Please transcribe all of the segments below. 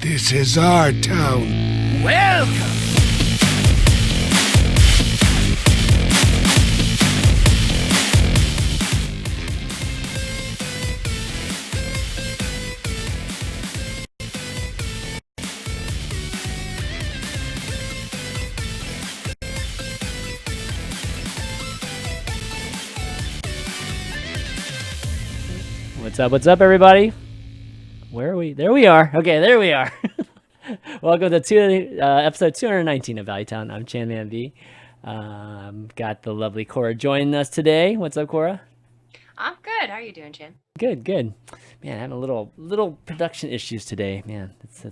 This is our town. Welcome! What's up, everybody? Where are we? There we are. Okay, there we are. Welcome to episode 219 of Valleytown. I'm ChanManV. Got the lovely Cora joining us today. What's up, Cora? I'm good. How are you doing, Chan? Good. Man, having a little production issues today. Man, it's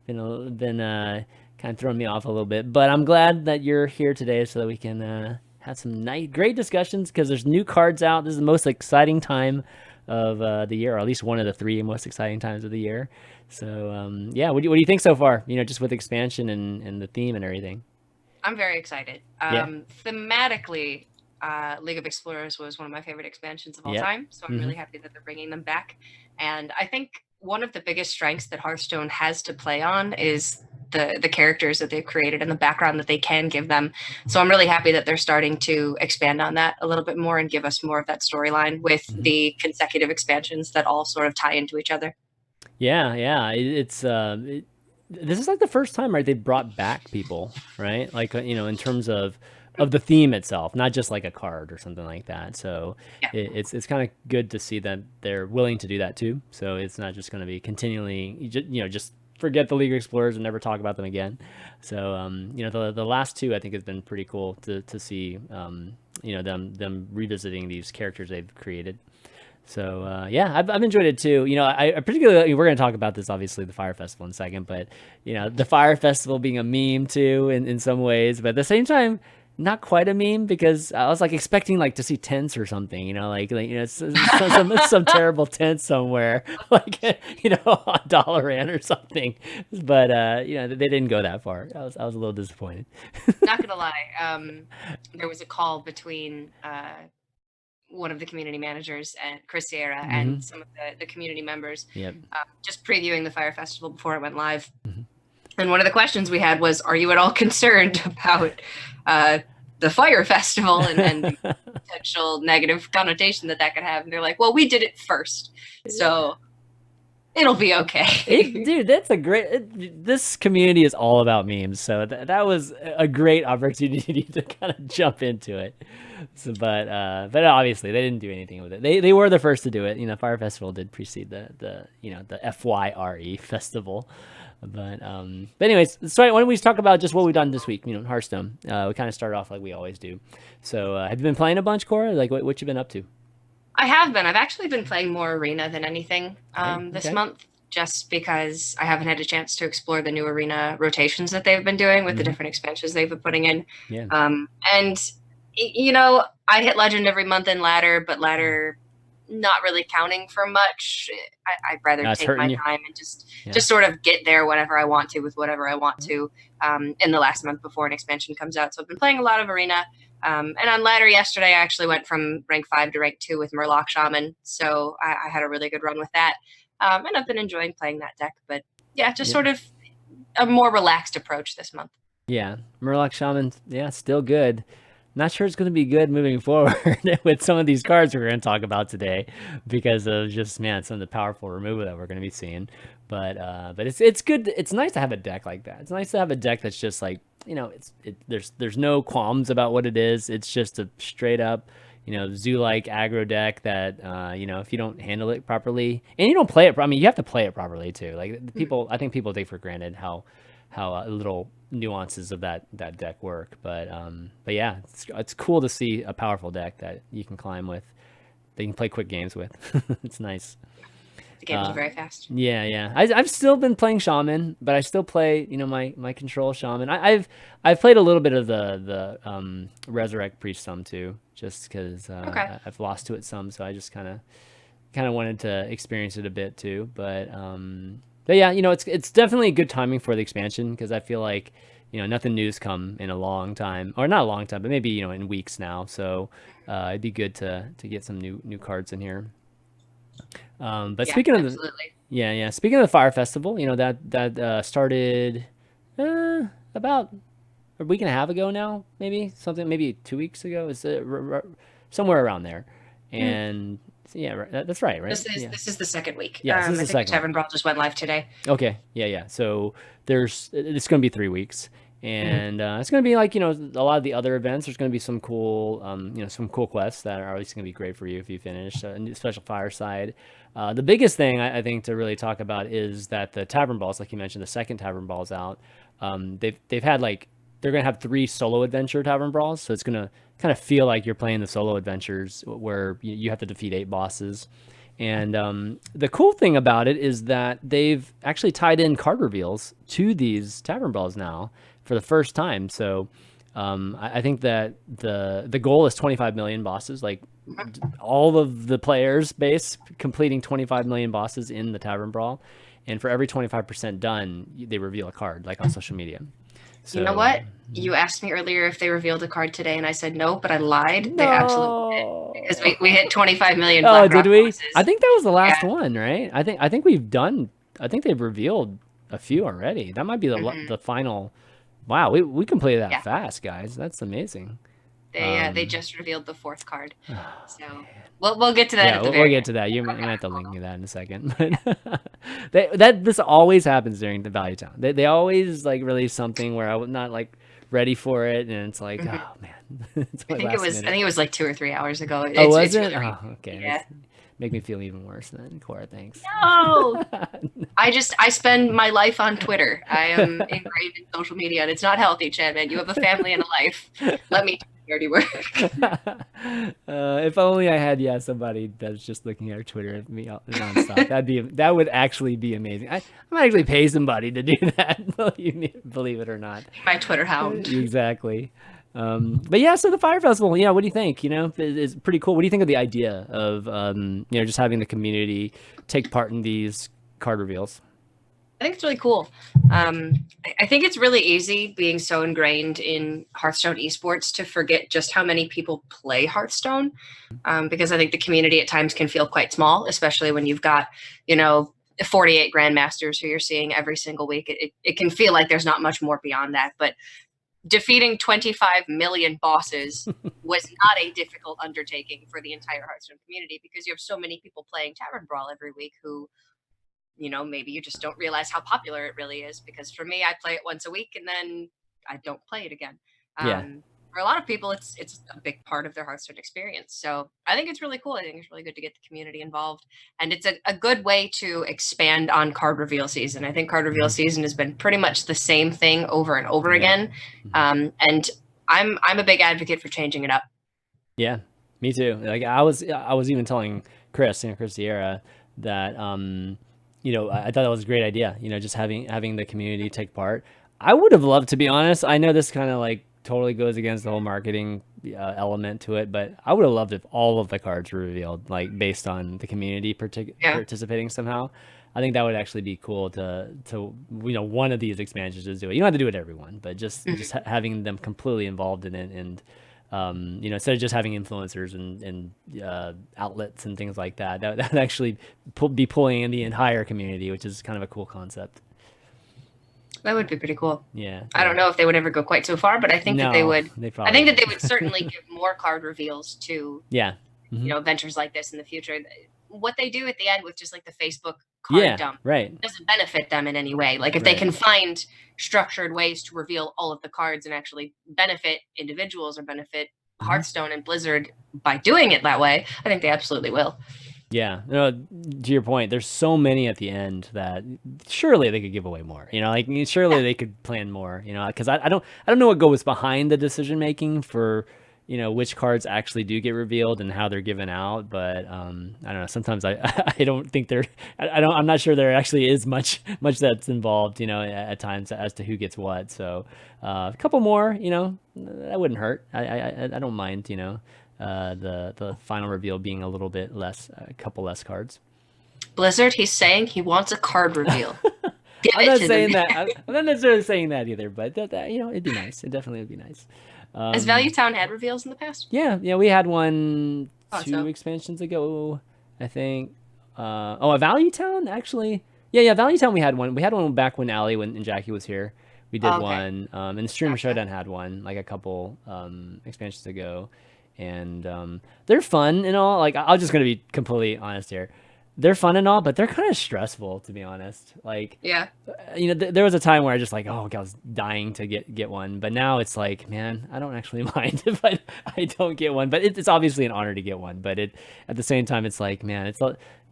been kind of throwing me off a little bit. But I'm glad that you're here today so that we can have some great discussions because there's new cards out. This is the most exciting time of the year, or at least one of the three most exciting times of the year. So yeah, what do you think so far? Just with expansion and the theme and everything. I'm very excited. Thematically, League of Explorers was one of my favorite expansions of all time, so I'm really happy that they're bringing them back. And I think one of the biggest strengths that Hearthstone has to play on is the characters that they've created and the background that they can give them. So I'm really happy that they're starting to expand on that a little bit more and give us more of that storyline with the consecutive expansions that all sort of tie into each other. Yeah. This is like the first time, right? They brought back people, right? Like, in terms of the theme itself, not just like a card or something like that. So it's kind of good to see that they're willing to do that too. So it's not just going to be continually, just forget the League of Explorers and never talk about them again. So, the last two I think has been pretty cool to see, them revisiting these characters they've created. So I've enjoyed it too. I particularly, we're going to talk about this obviously, the Fire Festival in a second, but the Fire Festival being a meme too in some ways, but at the same time not quite a meme because I was like expecting like to see tents or something, some terrible tent somewhere like on Dalaran or something, but they didn't go that far. I was a little disappointed. Not gonna lie, there was a call between one of the community managers and Chris Sierra and some of the community members, just previewing the Fire Festival before it went live. And one of the questions we had was, are you at all concerned about the Fire Festival and the potential negative connotation that could have? And they're like, well, we did it first, so it'll be okay. Dude, that's this community is all about memes. So that was a great opportunity to kind of jump into it. So, but obviously they didn't do anything with it. They were the first to do it. Fire Festival did precede the FYRE festival. But anyways, so why don't we talk about just what we've done this week? Hearthstone. We kind of started off like we always do. So have you been playing a bunch, Cora? Like what you been up to? I have been. I've actually been playing more Arena than anything this month, just because I haven't had a chance to explore the new Arena rotations that they've been doing with the different expansions they've been putting in. Yeah. And I hit Legend every month in Ladder, but Ladder not really counting for much. I'd rather take my time and just sort of get there whenever I want to with whatever I want to in the last month before an expansion comes out. So I've been playing a lot of Arena. And on Ladder yesterday, I actually went from rank 5 to rank 2 with Murloc Shaman. So I had a really good run with that. And I've been enjoying playing that deck. But sort of a more relaxed approach this month. Yeah, Murloc Shaman, still good. Not sure it's going to be good moving forward with some of these cards we're going to talk about today because of just, some of the powerful removal that we're going to be seeing. But it's good. It's nice to have a deck like that. It's nice to have a deck that's just like, there's no qualms about what it is. It's just a straight up, zoo-like aggro deck that, if you don't handle it properly and you don't play it, you have to play it properly too. Like I think people take for granted how little nuances of that deck work, but yeah, it's cool to see a powerful deck that you can climb with, that you can play quick games with. It's nice. The games are very fast. Yeah. I've still been playing Shaman, but I still play my control Shaman. I've played a little bit of the Resurrect Priest some too, just because I've lost to it some, so I just kind of wanted to experience it a bit too, but yeah, it's definitely good timing for the expansion because I feel like, nothing new's come in a long time, or not a long time, but maybe, in weeks now. So it'd be good to get some new cards in here. But speaking of Yeah. Speaking of the Fire Festival, that started about a week and a half ago now, maybe 2 weeks ago. Is it somewhere around there? And yeah, that's right? This is the second week. Yeah, this is I the think second Tavern Brawl just went live today. Okay, yeah. So it's going to be 3 weeks, and it's going to be like a lot of the other events. There's going to be some cool some cool quests that are at least going to be great for you if you finish a special fireside. The biggest thing I think to really talk about is that the Tavern Balls, like you mentioned, the second Tavern Ball's out. They've had they're going to have 3 solo adventure Tavern Brawls, so it's going to kind of feel like you're playing the solo adventures where you have to defeat 8 bosses. And the cool thing about it is that they've actually tied in card reveals to these Tavern Brawls now for the first time. So I think that the goal is 25 million bosses, like all of the players base completing 25 million bosses in the Tavern Brawl. And for every 25% done, they reveal a card, like on social media. So, you know what? You asked me earlier if they revealed a card today, and I said no, but I lied. They absolutely did, because we hit 25 million. Oh, did we? Bosses. I think that was the last one, right? I think we've done. I think they've revealed a few already. That might be the final. Wow, we completed that fast, guys. That's amazing. They just revealed the 4th card, so we'll get to that. Yeah, we'll get to that. You might have to link me that in a second. But this always happens during the Value Town. They always release something where I was not ready for it, and it's like, oh man. I think it was like 2 or 3 hours ago. Was it? Really, okay. Yeah. Make me feel even worse than Cora. Thanks. No, I spend my life on Twitter. I am ingrained in social media, and it's not healthy, ChanManV. You have a family and a life. Let me do dirty work. If only I had somebody that's just looking at Twitter at me nonstop. That would actually be amazing. I might actually pay somebody to do that. Believe it or not. My Twitter hound. Exactly. But yeah, so the Fire Festival, what do you think? It's pretty cool. What do you think of the idea of just having the community take part in these card reveals? I think it's really cool. I think it's really easy being so ingrained in Hearthstone esports to forget just how many people play Hearthstone, because I think the community at times can feel quite small, especially when you've got 48 grandmasters who you're seeing every single week. It can feel like there's not much more beyond that, but defeating 25 million bosses was not a difficult undertaking for the entire Hearthstone community, because you have so many people playing Tavern Brawl every week who, maybe you just don't realize how popular it really is. Because for me, I play it once a week and then I don't play it again. For a lot of people, it's a big part of their Hearthstone experience. So I think it's really cool. I think it's really good to get the community involved. And it's a good way to expand on card reveal season. I think card reveal season has been pretty much the same thing over and over again. And I'm a big advocate for changing it up. Yeah, me too. I was even telling Chris Sierra that I thought that was a great idea. Just having the community take part. I would have loved, to be honest. I know this kind of totally goes against the whole marketing element to it, but I would have loved if all of the cards were revealed, based on the community participating somehow. I think that would actually be cool to one of these expansions to do it. You don't have to do it every one, but just having them completely involved in it, and instead of just having influencers and outlets and things like that, that would actually be pulling in the entire community, which is kind of a cool concept. That would be pretty cool. Yeah. I don't know if they would ever go quite so far, but I think that they would. I think that they would certainly give more card reveals to ventures like this in the future. What they do at the end with just the Facebook card dump doesn't benefit them in any way. If they can find structured ways to reveal all of the cards and actually benefit individuals or benefit Hearthstone and Blizzard by doing it that way, I think they absolutely will. Yeah, to your point, there's so many at the end that surely they could give away more. Surely they could plan more. Because I don't know what goes behind the decision making for which cards actually do get revealed and how they're given out. But I don't know. Sometimes I don't think I'm not sure there actually is much that's involved. At times as to who gets what. So a couple more. That wouldn't hurt. I don't mind. The final reveal being a little bit less, a couple less cards. Blizzard, he's saying he wants a card reveal. I'm not saying that. I'm not necessarily saying that either, but that it'd be nice. It definitely would be nice. Has Value Town had reveals in the past? Yeah, we had one 2 expansions ago, I think. a Value Town actually. Yeah, Value Town we had one. We had one back when Allie and Jackie was here. We did one, and the Streamer Showdown had one like a couple expansions ago, and they're fun and all. Like I'm just gonna be completely honest here, they're fun and all, but they're kind of stressful to be honest. Like there was a time where I just like I was dying to get one, but now it's like man, I don't actually mind if I don't get one, but it's obviously an honor to get one. But at the same time, it's like man,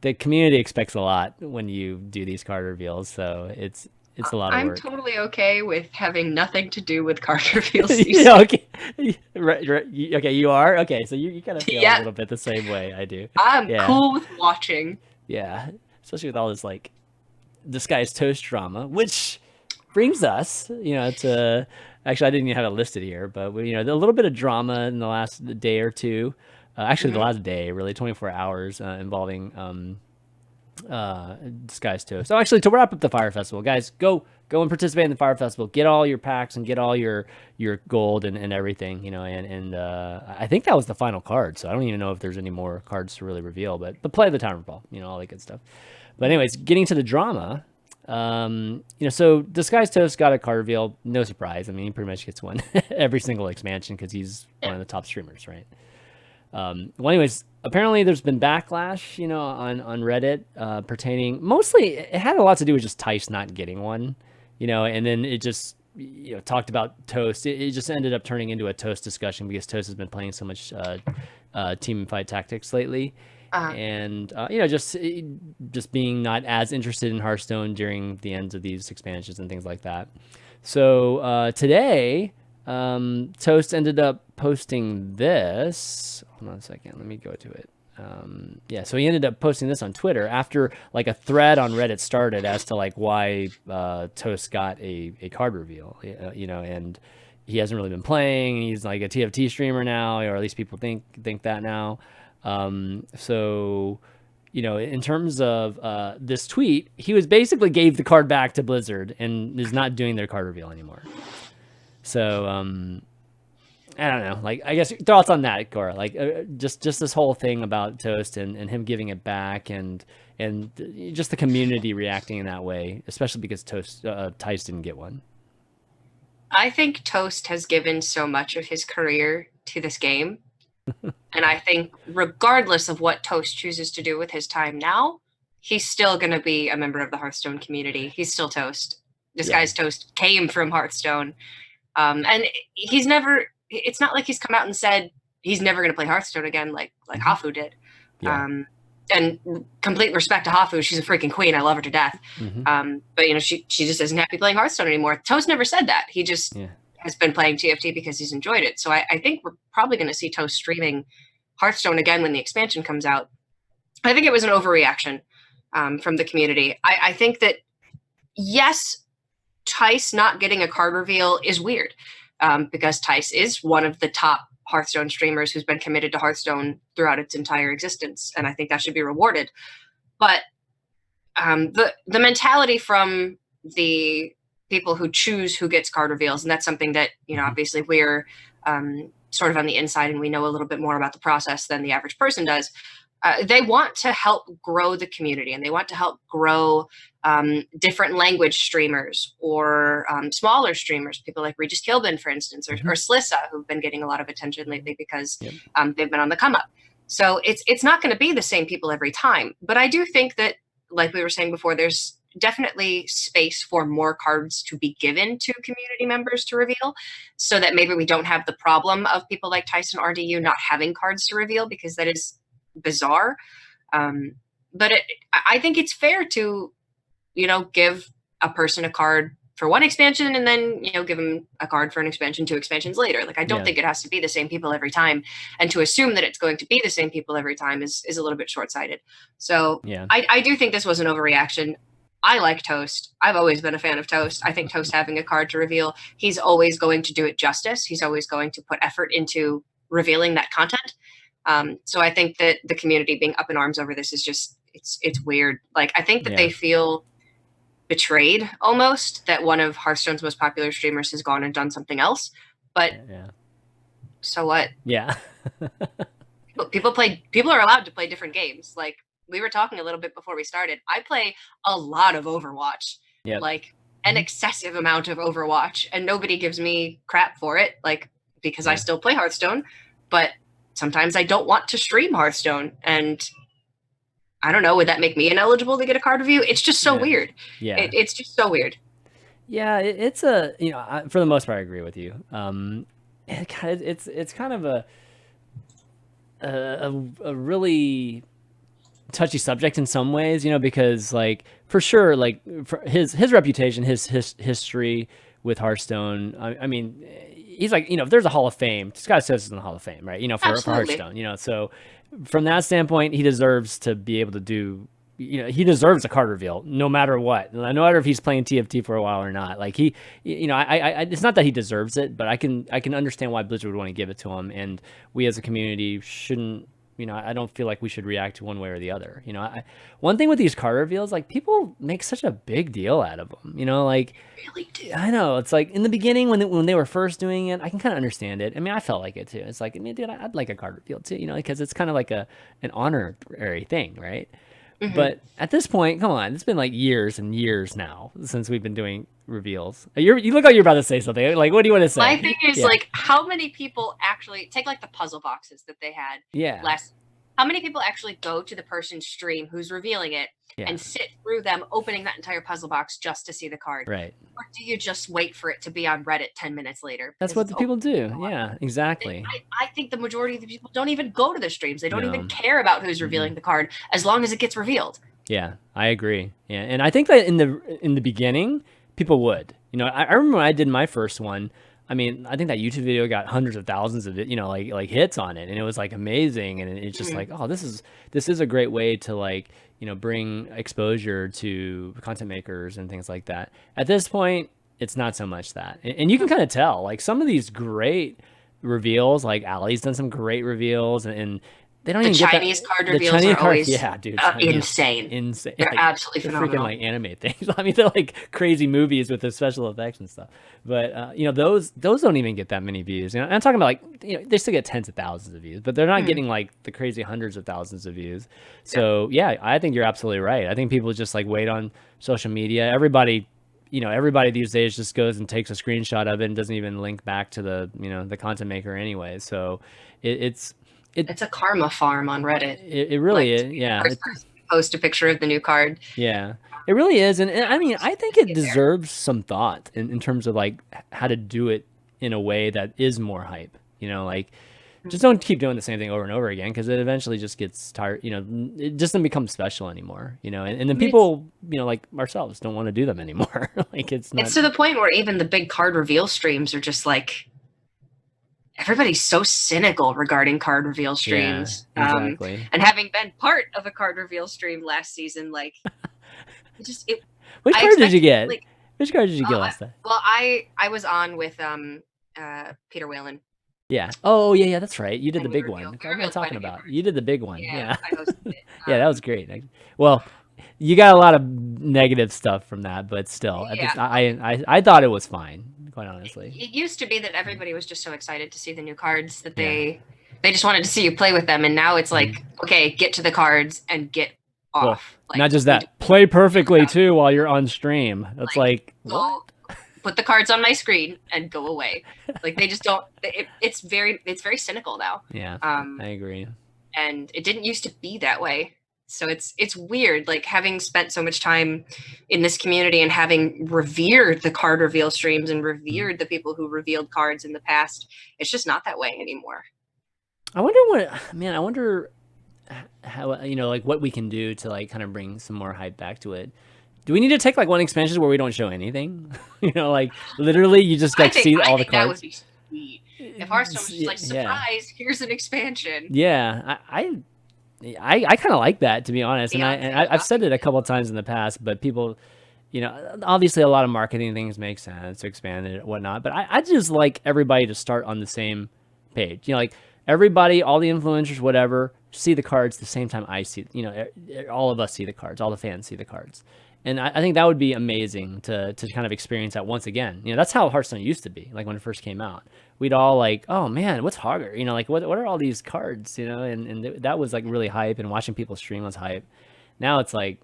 the community expects a lot when you do these card reveals, so it's a lot of work. I'm totally okay with having nothing to do with card reveals. Okay. Right. Okay, you are? Okay, so you kind of feel a little bit the same way I do. I'm cool with watching. Yeah, especially with all this, like, DisguisedToast drama, which brings us, to... Actually, I didn't even have it listed here, but, a little bit of drama in the last day or two. Actually, the last day, really, 24 hours involving... DisguisedToast. So actually, to wrap up the Fire Festival, guys, go and participate in the Fire Festival. Get all your packs and get all your gold and everything, and I think that was the final card, so I don't even know if there's any more cards to really reveal, but play the Tower Ball, all that good stuff. But anyways, getting to the drama, so DisguisedToast got a card reveal, no surprise. I mean, he pretty much gets one every single expansion because he's one of the top streamers, right? Well, anyways, apparently there's been backlash, on Reddit, pertaining mostly it had a lot to do with just Tice not getting one, and then it just, talked about Toast. It just ended up turning into a Toast discussion because Toast has been playing so much team fight tactics lately. And, just being not as interested in Hearthstone during the ends of these expansions and things like that. So today, Toast ended up posting this. Hold on a second. Let me go to it. So he ended up posting this on Twitter after like a thread on Reddit started as to like why Toast got a card reveal, and he hasn't really been playing. He's like a TFT streamer now, or at least people think that now. So, in terms of this tweet, he was basically gave the card back to Blizzard and is not doing their card reveal anymore. So, I don't know. Like, I guess thoughts on that, Cora. Like, just this whole thing about Toast and him giving it back, and just the community reacting in that way, especially because Tice didn't get one. I think Toast has given so much of his career to this game, and I think regardless of what Toast chooses to do with his time now, he's still going to be a member of the Hearthstone community. He's still Toast. DisguisedToast came from Hearthstone, and he's never. It's not like he's come out and said he's never going to play Hearthstone again, like Hafu did. And complete respect to Hafu. She's a freaking queen. I love her to death. But she just isn't happy playing Hearthstone anymore. Toast never said that. He just has been playing TFT because he's enjoyed it. So I think we're probably going to see Toast streaming Hearthstone again when the expansion comes out. I think it was an overreaction from the community. I think that, yes, Tice not getting a card reveal is weird. Because Tice is one of the top Hearthstone streamers who's been committed to Hearthstone throughout its entire existence, and I think that should be rewarded. But the mentality from the people who choose who gets card reveals, and that's something that obviously we're sort of on the inside, and we know a little bit more about the process than the average person does. They want to help grow the community, and they want to help grow different language streamers or smaller streamers, people like Regis Kilbin, for instance, or Slissa, who've been getting a lot of attention lately because they've been on the come up. So it's not going to be the same people every time. But I do think that, like we were saying before, there's definitely space for more cards to be given to community members to reveal, so that maybe we don't have the problem of people like Tyson RDU not having cards to reveal, because that is bizarre. But I think it's fair to give a person a card for one expansion and then give them a card for an expansion 2 expansions later. Like, I don't think it has to be the same people every time, and to assume that it's going to be the same people every time is a little bit short-sighted. So I do think this was an overreaction. I like Toast. I've always been a fan of Toast. I think Toast having a card to reveal, he's always going to do it justice. He's always going to put effort into revealing that content. So I think that the community being up in arms over this is just, it's weird. Like, I think that they feel betrayed almost that one of Hearthstone's most popular streamers has gone and done something else. But so what? Yeah. People are allowed to play different games. Like, we were talking a little bit before we started. I play a lot of Overwatch, like an excessive amount of Overwatch, and nobody gives me crap for it, like, because I still play Hearthstone, but sometimes I don't want to stream Hearthstone, and I don't know, would that make me ineligible to get a card review? It's just so weird. It's just so weird. Yeah, it's a, you know, for the most part, I agree with you. It's kind of a really touchy subject in some ways, you know, because like for sure, like for his reputation, his history with Hearthstone. I mean, he's like, you know, if there's a Hall of Fame, Scott says it's in the Hall of Fame, right? You know, for Hearthstone, you know, so from that standpoint, he deserves to be able to do. You know, he deserves a card reveal no matter what. No matter if he's playing TFT for a while or not. Like he, you know, I it's not that he deserves it, but I can understand why Blizzard would want to give it to him, and we as a community shouldn't. You know, I don't feel like we should react to one way or the other. You know, one thing with these card reveals, like people make such a big deal out of them. You know, like really do. I know it's like in the beginning when they were first doing it, I can kind of understand it. I mean, I felt like it too. It's like, I mean, dude, I'd like a card reveal too. You know, because it's kind of like an honorary thing, right? But at this point, come on, it's been like years and years now since we've been doing reveals. You look like you're about to say something. Like, what do you want to say? My thing is like, how many people actually take like the puzzle boxes that they had last? How many people actually go to the person's stream who's revealing it and sit through them opening that entire puzzle box just to see the card? Right. Or do you just wait for it to be on Reddit 10 minutes later? That's what the people do. Yeah, exactly. I think the majority of the people don't even go to the streams. They don't even care about who's revealing the card as long as it gets revealed. Yeah, I agree. Yeah, and I think that in the beginning, people would. You know, I remember when I did my first one. I mean, I think that YouTube video got hundreds of thousands of, you know, like hits on it, and it was like amazing, and it's just like, oh, this is a great way to, like, you know, bring exposure to content makers and things like that. At this point, it's not so much that, and you can kind of tell, like some of these great reveals, like Ali's done some great reveals, and they don't even get that. Chinese card reveals are always insane. They're like, absolutely phenomenal. Freaking like anime things. I mean, they're like crazy movies with the special effects and stuff. But you know, those don't even get that many views. You know, I'm talking about like, you know, they still get tens of thousands of views, but they're not getting like the crazy hundreds of thousands of views. So yeah, I think you're absolutely right. I think people just like wait on social media. Everybody these days just goes and takes a screenshot of it and doesn't even link back to the, you know, the content maker anyway. So it's a karma farm on Reddit. It really is. Yeah. First person to post a picture of the new card. Yeah, it really is. And I mean, I think it deserves some thought in terms of like how to do it in a way that is more hype. You know, like just don't keep doing the same thing over and over again, because it eventually just gets tired. You know, it just doesn't become special anymore. You know, and then people, you know, like ourselves don't want to do them anymore. Like it's to the point where even the big card reveal streams are just like, everybody's so cynical regarding card reveal streams. Yeah, exactly. And having been part of a card reveal stream last season, like, Which card did you get? Like, which card did you get last time? Well, I was on with Peter Whalen. Yeah. Oh, yeah, that's right. You did the big one. What am I talking about? You did the big one. Yeah. I hosted it. Yeah, that was great. Well, you got a lot of negative stuff from that, but still, I thought it was fine, quite honestly. It used to be that everybody was just so excited to see the new cards that they just wanted to see you play with them, and now it's like, okay, get to the cards and get off. Well, like, not just that, play perfectly too while you're on stream. That's like what? Put the cards on my screen and go away. Like they just don't. It's very cynical now. Yeah, I agree. And it didn't used to be that way. So it's weird, like having spent so much time in this community and having revered the card reveal streams and revered the people who revealed cards in the past. It's just not that way anymore. I wonder how, you know, like what we can do to like kind of bring some more hype back to it. Do we need to take like one expansion where we don't show anything? You know, like literally you just like see all the cards. That would be sweet. If Hearthstone was just like, surprise, here's an expansion. Yeah, I kind of like that, to be honest, and I've said it a couple of times in the past, but people, you know, obviously a lot of marketing things make sense to expand it and whatnot, but I just like everybody to start on the same page. You know, like everybody, all the influencers, whatever, see the cards the same time I see. You know, all of us see the cards, all the fans see the cards, And I think that would be amazing to kind of experience that once again. That's how Hearthstone used to be, like when it first came out. We'd all like, oh man, what's Hogger? Like what are all these cards? And that was like really hype, and watching people stream was hype. Now it's like,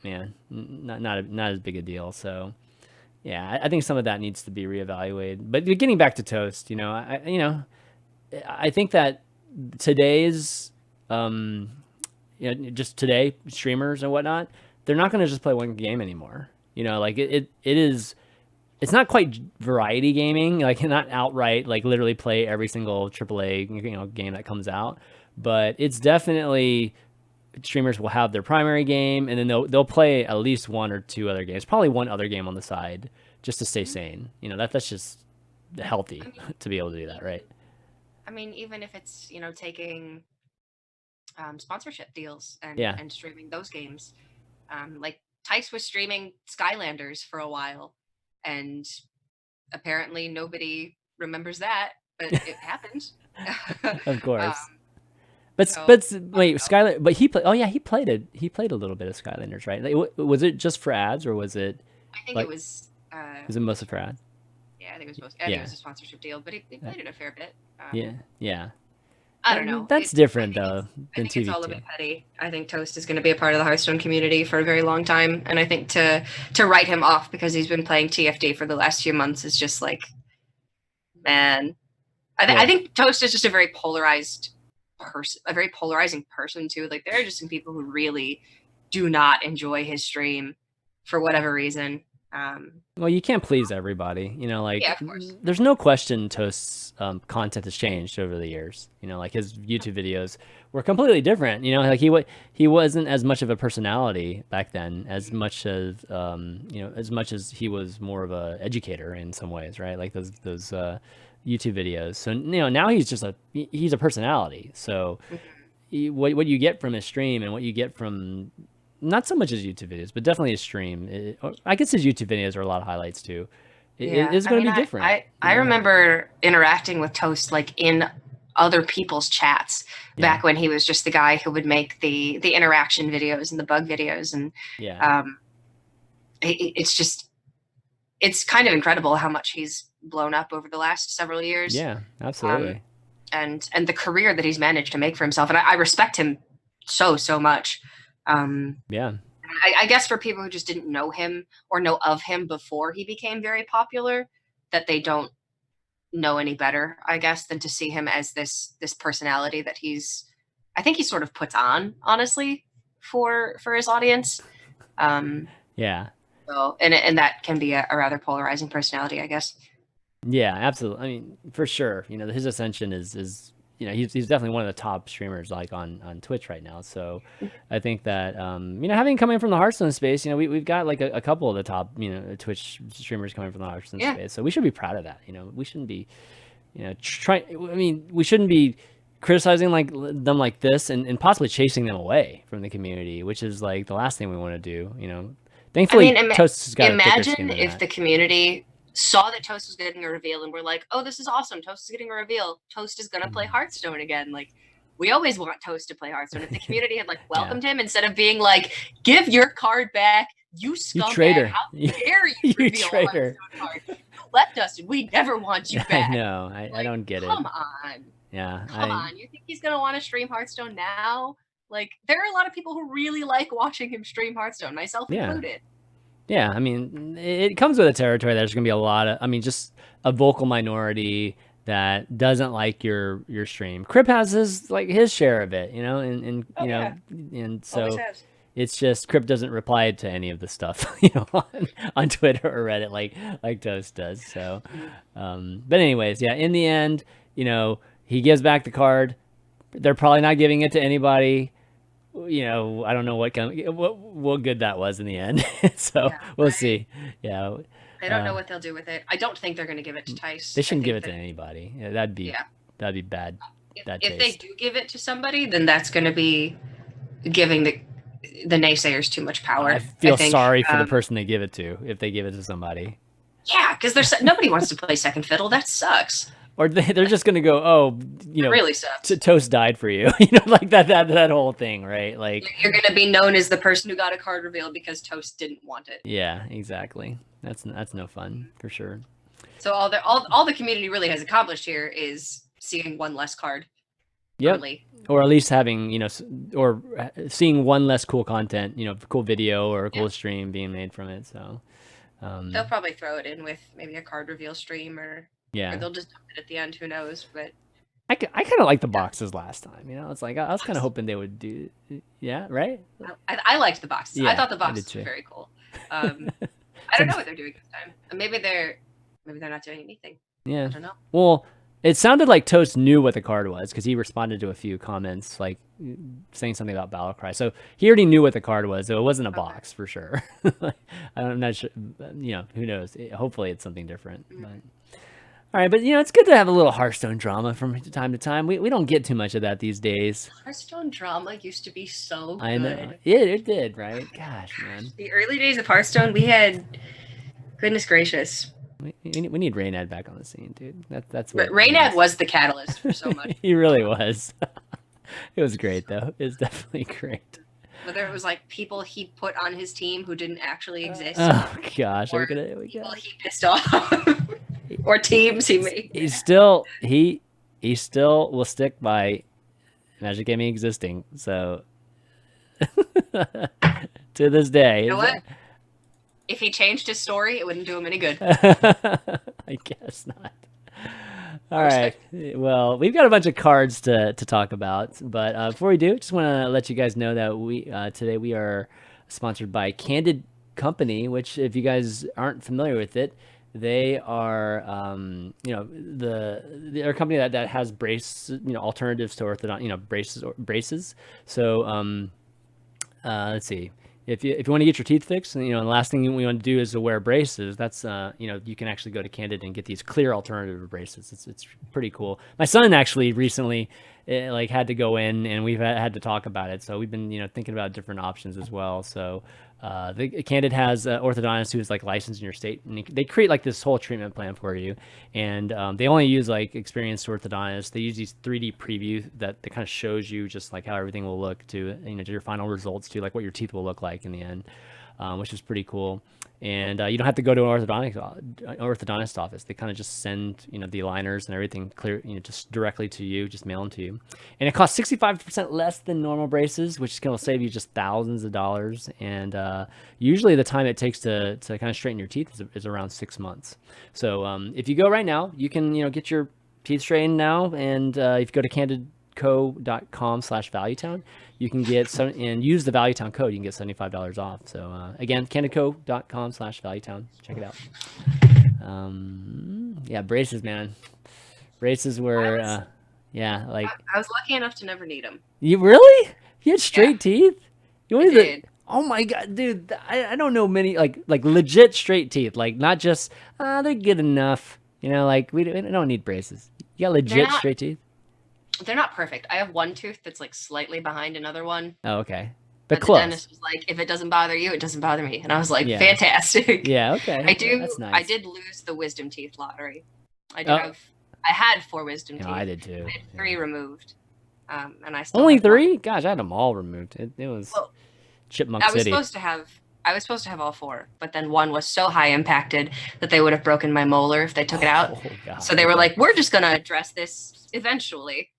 man, not as big a deal. So yeah, I think some of that needs to be reevaluated. But getting back to Toast, I think that today's just today streamers and whatnot, they're not going to just play one game anymore. Like it's not quite variety gaming, like not outright, like literally play every single AAA, game that comes out, but it's definitely streamers will have their primary game, and then they'll play at least one or two other games, probably one other game on the side, just to stay sane. That's just healthy to be able to do that, right? I mean, even if it's taking sponsorship deals and streaming those games, like Tice was streaming Skylanders for a while, and apparently nobody remembers that, but it happened. Of course. But wait, Skylar. But he played. Oh yeah, he played it. He played a little bit of Skylanders, right? Like, was it just for ads, or was it? I think it was. Was it mostly for ads? Yeah, I think it was I think it was a sponsorship deal, but he played it a fair bit. Yeah. I don't know. That's different though than I think it's all a bit petty. I think Toast is going to be a part of the Hearthstone community for a very long time, and I think to write him off because he's been playing TFD for the last few months is just like, man. I think Toast is just a very polarized person, a very polarizing person too. Like, there are just some people who really do not enjoy his stream for whatever reason. Well, you can't please everybody, like, yeah, of course. There's no question Toast's content has changed over the years. Like his YouTube videos were completely different. Like he wasn't as much of a personality back then, as much as as much as he was more of a educator in some ways, right? Like those YouTube videos. So now he's just he's a personality. So what you get from his stream and what you get from, not so much his YouTube videos, but definitely his stream. I guess his YouTube videos are a lot of highlights too. It's going to be different. I remember interacting with Toast like in other people's chats back when he was just the guy who would make the interaction videos and the bug videos, and it's kind of incredible how much he's blown up over the last several years. Yeah, absolutely. And the career that he's managed to make for himself, and I respect him so much. I guess for people who just didn't know him or know of him before he became very popular, that they don't know any better, I guess, than to see him as this personality that I think he sort of puts on, honestly, for his audience. So, and that can be a rather polarizing personality, I guess. Yeah, absolutely. I mean, for sure. His ascension is he's definitely one of the top streamers like on Twitch right now. So I think that having coming from the Hearthstone space, we've got like a couple of the top Twitch streamers coming from the Hearthstone space. So we should be proud of that. We shouldn't be we shouldn't be criticizing them like this and possibly chasing them away from the community, which is like the last thing we want to do. Thankfully, Toast has got imagine if the community saw that Toast was getting a reveal and we're like, oh, this is awesome, Toast is getting a reveal, Toast is gonna play Hearthstone again. Like, we always want Toast to play Hearthstone. If the community had welcomed him instead of being like, give your card back, you scumbag, you traitor, how dare you reveal a Hearthstone card, you left us and we never want you back. I know, I don't get it. Come on. Yeah, come on, you think he's gonna want to stream Hearthstone now? Like, there are a lot of people who really like watching him stream Hearthstone, myself included. Yeah, I mean, it comes with a territory that there's going to be a lot of, just a vocal minority that doesn't like your stream. Crip has his share of it, and so it's just Crip doesn't reply to any of the stuff, on Twitter or Reddit like Toast does. So, but anyways, in the end, he gives back the card. They're probably not giving it to anybody. I don't know what good that was in the end. So we'll see. Yeah. I don't know what they'll do with it. I don't think they're going to give it to Tice. They shouldn't give it to anybody. Yeah, that'd be bad. If they do give it to somebody, then that's going to be giving the naysayers too much power. I think, sorry for the person they give it to if they give it to somebody. Yeah, because nobody wants to play second fiddle. That sucks. or they're just gonna go, oh, you know, really sucks. Toast died for you, you know, like that whole thing, right? Like you're gonna be known as the person who got a card reveal because Toast didn't want it. Yeah, exactly. That's no fun for sure. So all the community really has accomplished here is seeing one less card. Yep. Early. Or at least having, you know, or seeing one less cool content, you know, cool video or a cool stream being made from it. So they'll probably throw it in with maybe a card reveal stream or they'll just dump it at the end. Who knows? But I kind of like the boxes last time. You know, it's like I was kind of hoping they would do. Yeah, right. I liked the boxes. Yeah, I thought the boxes were very cool. I don't know what they're doing this time. Maybe they're not doing anything. Yeah. I don't know. Well, it sounded like Toast knew what the card was because he responded to a few comments, like saying something about Battle Cry. So he already knew what the card was, so it wasn't a box for sure. I'm not sure. You know, who knows? Hopefully, it's something different. But all right, but you know, it's good to have a little Hearthstone drama from time to time. We don't get too much of that these days. Hearthstone drama used to be so good. I know. Yeah, it did, right? Gosh, man. The early days of Hearthstone, we had, goodness gracious. We need Raynad back on the scene, dude. That's what Raynad was the catalyst for so much. He really was. It was great though. It was definitely great. Whether it was like people he put on his team who didn't actually exist. Oh gosh, or people he pissed off. Or teams he made. He still will stick by Magic Gaming existing. So to this day. You know what? If he changed his story, it wouldn't do him any good. I guess not. All right. Well, we've got a bunch of cards to talk about, but before we do, just want to let you guys know that we today we are sponsored by Candid Company, which, if you guys aren't familiar with it, they are you know, they're a company that has alternatives to orthodox, you know, braces. So let's see. If you want to get your teeth fixed, you know, and the last thing we want to do is to wear braces. That's you know, you can actually go to Candid and get these clear alternative braces. It's pretty cool. My son actually recently like had to go in, and we've had to talk about it. So we've been, you know, thinking about different options as well. So the Candid has orthodontist who's like licensed in your state, and they create like this whole treatment plan for you. And they only use like experienced orthodontists. They use these 3D preview that kind of shows you just like how everything will look to, you know, to your final results, to like what your teeth will look like in the end, which is pretty cool. And you don't have to go to an orthodontist office. They kind of just send, you know, the aligners and everything clear, you know, just directly to you, just mail them to you. And it costs 65% less than normal braces, which is going to save you just thousands of dollars. And usually the time it takes to kind of straighten your teeth is around 6 months. So if you go right now, you can, you know, get your teeth straightened now. And if you go to candidco.com/valuetown, you can get some, and use the Valuetown code, you can get $75 off. So again, candidco.com/valuetown. Check it out. Yeah, braces, man. Braces were, yeah, like I was lucky enough to never need them. You really? You had straight teeth? You I did. Oh my god, dude! I don't know many like legit straight teeth, like not just they're good enough. You know, like we don't need braces. You got legit straight teeth. They're not perfect. I have one tooth that's like slightly behind another one. Oh, okay. But close. The dentist was like, if it doesn't bother you, it doesn't bother me. And I was like, fantastic. Yeah, okay. That's nice. I did lose the wisdom teeth lottery. I had 4 wisdom teeth. I did too. I had 3 removed. And I still only 3? Gosh, I had them all removed. It was Chipmunk City. I was supposed to have all 4, but then 1 was so high impacted that they would have broken my molar if they took it out. God. So they were like, we're just gonna address this eventually.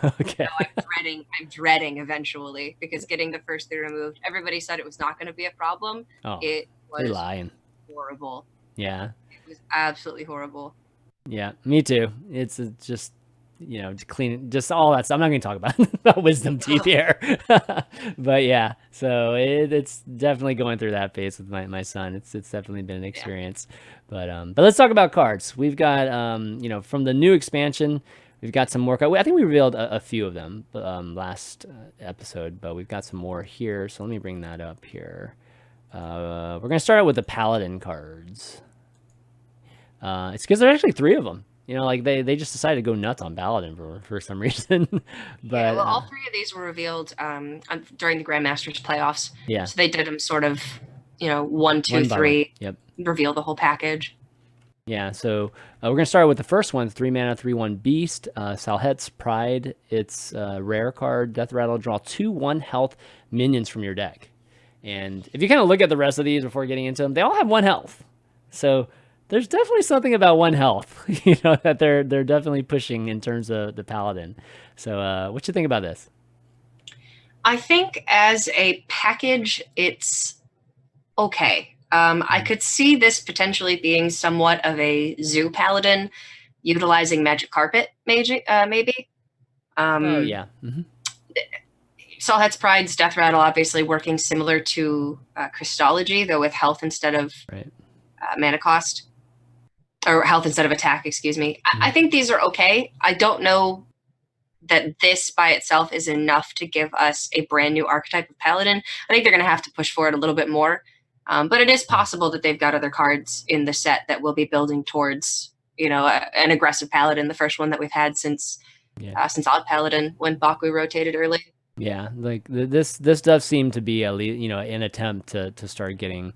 Okay. So I'm dreading eventually, because getting the first 3 removed, everybody said it was not going to be a problem. Oh, it was you're lying. Horrible. Yeah. It was absolutely horrible. Yeah, me too. It's just, you know, to clean just all that stuff. I'm not going to talk about wisdom teeth here, but yeah. So it's definitely going through that phase with my son. It's definitely been an experience. Yeah. But let's talk about cards. We've got you know, from the new expansion. We've got some more. I think we revealed a few of them last episode, but we've got some more here. So let me bring that up here. We're going to start out with the Paladin cards. It's because there are actually 3 of them. You know, like they just decided to go nuts on Paladin for some reason. But yeah, well, all 3 of these were revealed during the Grandmasters Playoffs. Yeah. So they did them sort of, you know, 1, 2, 3. Yep. Reveal the whole package. Yeah, so we're going to start with the first one, 3 mana, 3/1 Beast, Salhet's Pride. It's a rare card, Death Rattle, draw 2/1 health minions from your deck. And if you kind of look at the rest of these before getting into them, they all have 1 health. So there's definitely something about 1 health, that they're definitely pushing in terms of the Paladin. So what you think about this? I think as a package, it's okay. I could see this potentially being somewhat of a zoo paladin, utilizing magic carpet, maybe. Oh yeah. Salhet's Pride's Death Rattle obviously working similar to Christology, though with health instead of mana cost, or health instead of attack. Excuse me. I think these are okay. I don't know that this by itself is enough to give us a brand new archetype of paladin. I think they're going to have to push for it a little bit more. But it is possible that they've got other cards in the set that will be building towards, an aggressive paladin, the first one that we've had since Odd Paladin, when Baku rotated early. Yeah, like this does seem to be an attempt to start getting,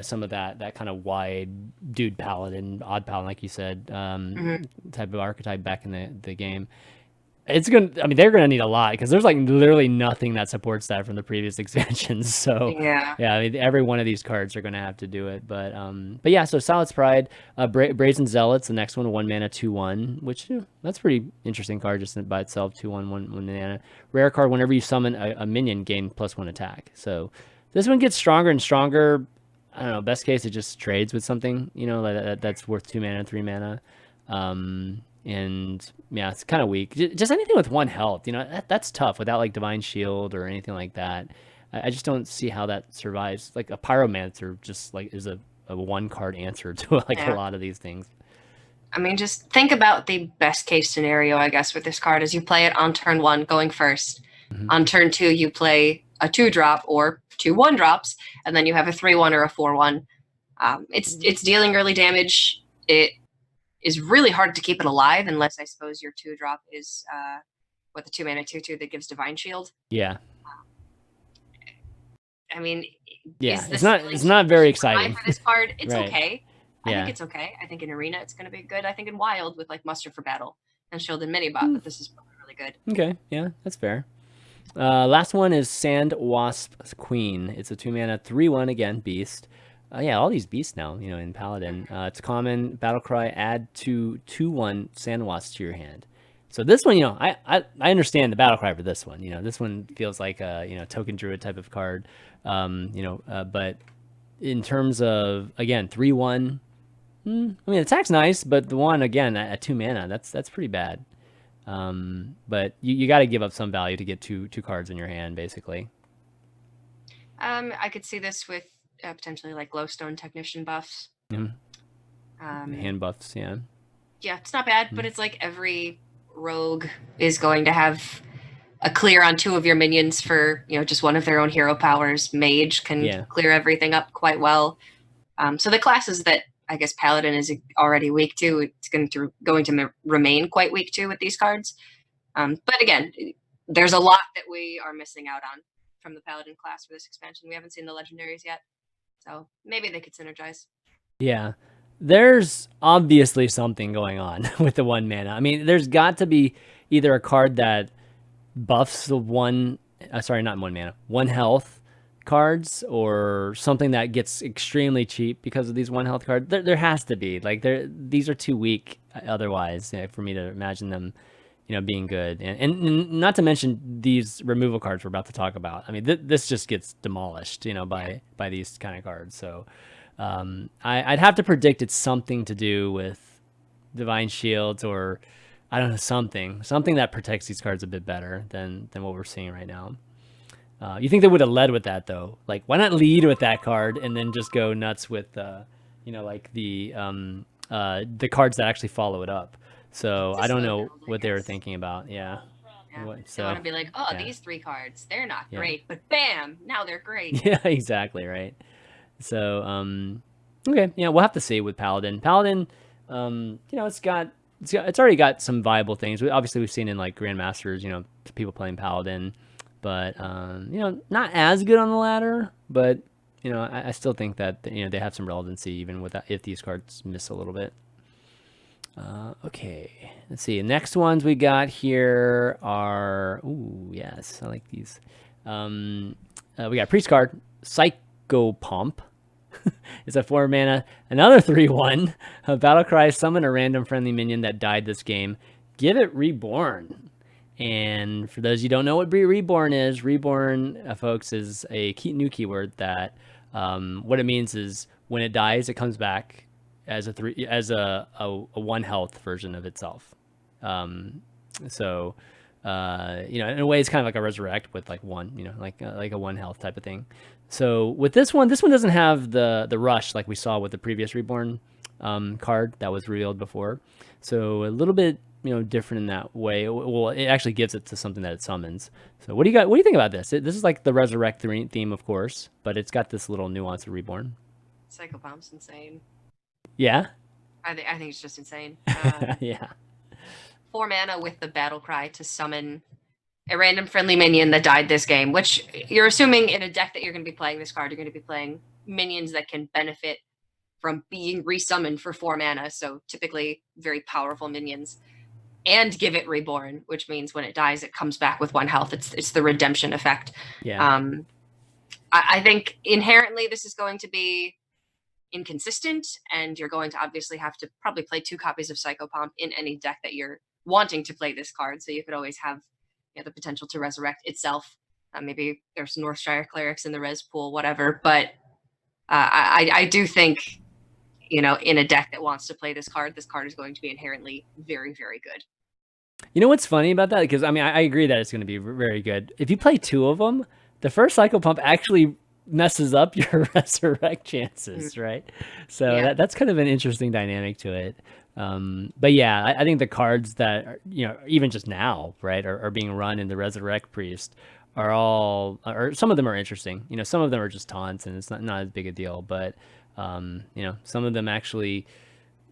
some of that kind of wide dude paladin, odd paladin, like you said, type of archetype back in the game. They're gonna need a lot, because there's like literally nothing that supports that from the previous expansions. So yeah, every one of these cards are gonna have to do it. But yeah, so Salhet's Pride, Brazen Zealots, the next one, 1 mana, 2/1, which that's pretty interesting card just by itself. 2/1, 1 mana, rare card. Whenever you summon a minion, gain +1 attack. So this one gets stronger and stronger. I don't know. Best case, it just trades with something, that's worth 2 mana, 3 mana. And yeah, it's kind of weak. Just anything with 1 health, that's tough without like Divine Shield or anything like that. I just don't see how that survives. Like a Pyromancer just like is a 1 card answer to a lot of these things. I mean, just think about the best case scenario, I guess, with this card is you play it on turn 1 going first. On turn 2, you play a 2-drop or 2 1-drops, and then you have a 3/1 or a 4/1. It's dealing early damage. It is really hard to keep it alive unless I suppose your 2-drop is the 2 mana 2/2 that gives Divine Shield. Yeah. I mean, yeah, it's not very exciting for this card. It's right. Okay. I think it's okay. I think in Arena it's going to be good. I think in Wild with like Muster for Battle and Shield and Minibot, but this is probably really good. Okay, yeah, that's fair. Last one is Sand Wasp's Queen. It's a 2 mana 3/1 again, Beast. Yeah, all these beasts now, in Paladin. It's common, Battlecry, add 2/1 Sand Wasp to your hand. So this one, I understand the Battlecry for this one. This one feels like a, token druid type of card. But in terms of, again, 3/1, attack's nice, but the one, again, at 2 mana, that's pretty bad. But you got to give up some value to get two cards in your hand, basically. I could see this with potentially like Glowstone Technician buffs. Hand buffs, yeah. Yeah, it's not bad, but it's like every rogue is going to have a clear on 2 of your minions for, just one of their own hero powers. Mage can clear everything up quite well. So the classes that I guess Paladin is already weak to, it's going to remain quite weak to with these cards. But again, there's a lot that we are missing out on from the Paladin class for this expansion. We haven't seen the legendaries yet. So maybe they could synergize. Yeah. There's obviously something going on with the 1 mana. I mean, there's got to be either a card that buffs the 1 health cards, or something that gets extremely cheap because of these 1 health cards. There has to be. Like, these are too weak otherwise, for me to imagine them, being good. And not to mention these removal cards we're about to talk about. I mean, this just gets demolished, by these kind of cards. So I'd have to predict it's something to do with Divine Shields, or I don't know, something that protects these cards a bit better than what we're seeing right now. You think they would have led with that, though? Like, why not lead with that card and then just go nuts with, like the cards that actually follow it up? So I don't know what they were thinking about. Yeah. They want to be like, these 3 cards, they're not great, but bam, now they're great. Yeah, exactly, right. So, okay, we'll have to see with Paladin. Paladin, it's already got some viable things. Obviously, we've seen in like Grandmasters, people playing Paladin, but not as good on the ladder. But I still think that they have some relevancy even with that, if these cards miss a little bit. Okay, let's see. The next ones we got here are yes, I like these. We got Priest card, Psychopomp. It's a 4 mana, another 3/1. A battle cry, summon a random friendly minion that died this game. Give it Reborn. And for those you don't know what Reborn is, Reborn, folks, is a new keyword that what it means is when it dies, it comes back as a 1 health version of itself. So in a way, it's kind of like a resurrect with like 1, like a 1 health type of thing. So with this one doesn't have the rush like we saw with the previous Reborn card that was revealed before. So a little bit different in that way. Well, it actually gives it to something that it summons. So what do you think about this? This is like the resurrect theme, of course, but it's got this little nuance of Reborn. Psychopomp's insane. Yeah, I think it's just insane. yeah. 4 mana with the battle cry to summon a random friendly minion that died this game, which you're assuming in a deck that you're going to be playing this card, you're going to be playing minions that can benefit from being resummoned for 4 mana. So typically very powerful minions, and give it Reborn, which means when it dies, it comes back with 1 health. It's the redemption effect. Yeah. I think inherently this is going to be inconsistent, and you're going to obviously have to probably play 2 copies of Psychopomp in any deck that you're wanting to play this card. So you could always have the potential to resurrect itself. Maybe there's Northshire Clerics in the res pool, whatever. But I do think, in a deck that wants to play this card is going to be inherently very, very good. You know what's funny about that? Because I agree that it's going to be very good. If you play 2 of them, the first Psychopomp actually messes up your resurrect chances, right? So Yeah. that's kind of an interesting dynamic to it. But yeah, I think the cards that are, even just now, right, are being run in the Resurrect Priest or some of them are interesting. Some of them are just taunts and it's not as big a deal. But some of them actually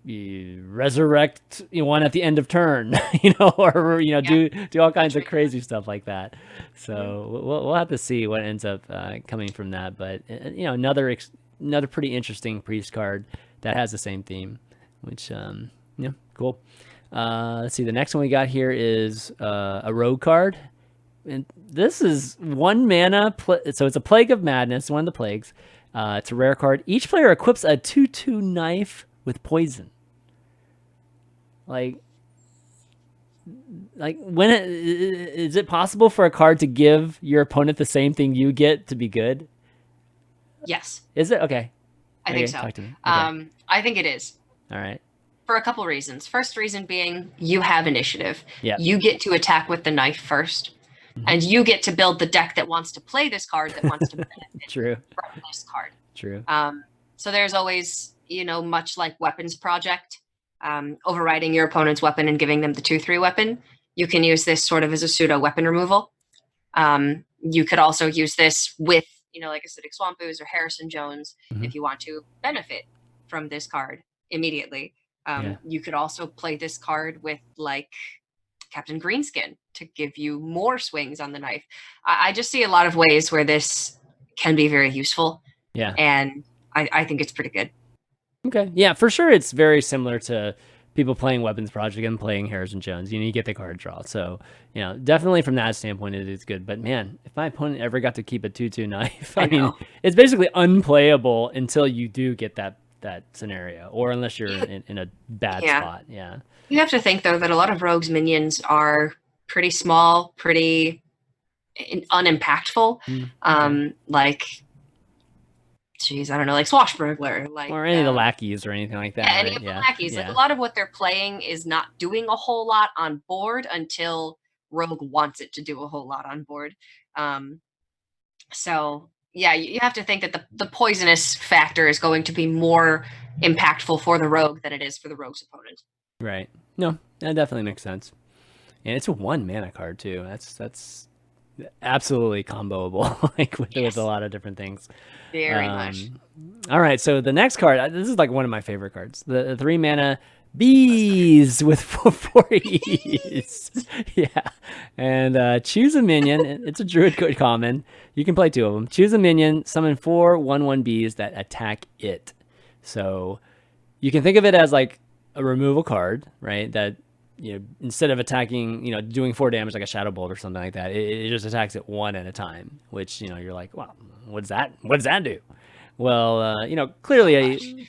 resurrect one at the end of turn, or do all kinds of crazy stuff like that. So we'll have to see what ends up coming from that. But another pretty interesting Priest card that has the same theme, which cool. Let's see, the next one we got here is a rogue card, and this is 1 mana so it's a Plague of Madness, one of the plagues. It's a rare card. Each player equips a 2/2 knife with poison. Like when is it possible for a card to give your opponent the same thing you get to be good? Yes. Is it? Okay. I think so. Talk to me. Okay. I think it is. All right. For a couple reasons. First reason being you have initiative. Yeah. You get to attack with the knife first. Mm-hmm. And you get to build the deck that wants to play this card, that wants to benefit True. from this card. True. So there's always, much like Weapons Project, overriding your opponent's weapon and giving them the 2/3 weapon. You can use this sort of as a pseudo weapon removal. You could also use this with, like Acidic Swamp Ooze or Harrison Jones, if you want to benefit from this card immediately. You could also play this card with like Captain Greenskin to give you more swings on the knife. I just see a lot of ways where this can be very useful. Yeah. And I think it's pretty good. Okay. Yeah, for sure. It's very similar to people playing Weapons Project and playing Harrison Jones. You get the card draw. So, definitely from that standpoint, it is good. But man, if my opponent ever got to keep a 2/2 knife, I mean, it's basically unplayable until you do get that scenario, or unless you're in a bad spot. Yeah. You have to think, though, that a lot of Rogue's minions are pretty small, pretty unimpactful. Like, I don't know, like Swashbuckler, or any of the lackeys or anything like that. Yeah, any of the lackeys. Like, a lot of what they're playing is not doing a whole lot on board until Rogue wants it to do a whole lot on board. So yeah, you have to think that the poisonous factor is going to be more impactful for the Rogue than it is for the Rogue's opponent. Right. No, that definitely makes sense. And it's a 1 mana card too. That's absolutely comboable, with a lot of different things. Very much. All right, so the next card, this is like one of my favorite cards. The 3 mana Bees with four E's. Yeah. And choose a minion. It's a druid code common. You can play 2 of them. Choose a minion, summon 4 1/1 bees that attack it. So you can think of it as like a removal card, right? That, instead of attacking, doing 4 damage like a Shadow Bolt or something like that, it just attacks it 1 at a time, which, you're like, wow, what does that do? Well, clearly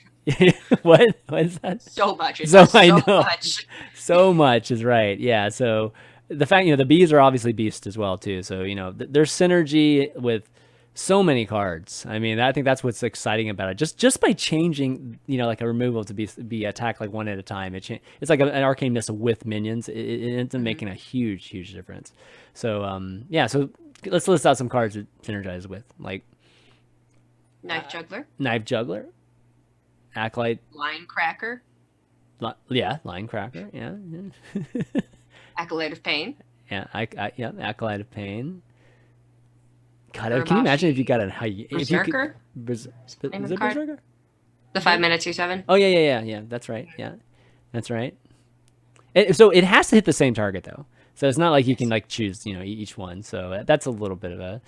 what is that? So much. I know. Much. So much is right. Yeah. So the fact, the bees are obviously beasts as well too. So, there's synergy with so many cards. I mean, I think that's what's exciting about it. Just by changing, like a removal to be attacked like 1 at a time, it's like an arcane missile with minions. It ends up making a huge difference. So yeah. So let's list out some cards that synergize with, like Knife Juggler. Acolyte. Line Cracker. Line Cracker. Yeah. Acolyte of Pain. Yeah. Acolyte of Pain. God, can you imagine if you got a Berserker? Is it Berserker? The 5-mana 2/7. Oh yeah. That's right. Yeah, that's right. So it has to hit the same target though. So it's not like you can like choose each one. So that's a little bit of a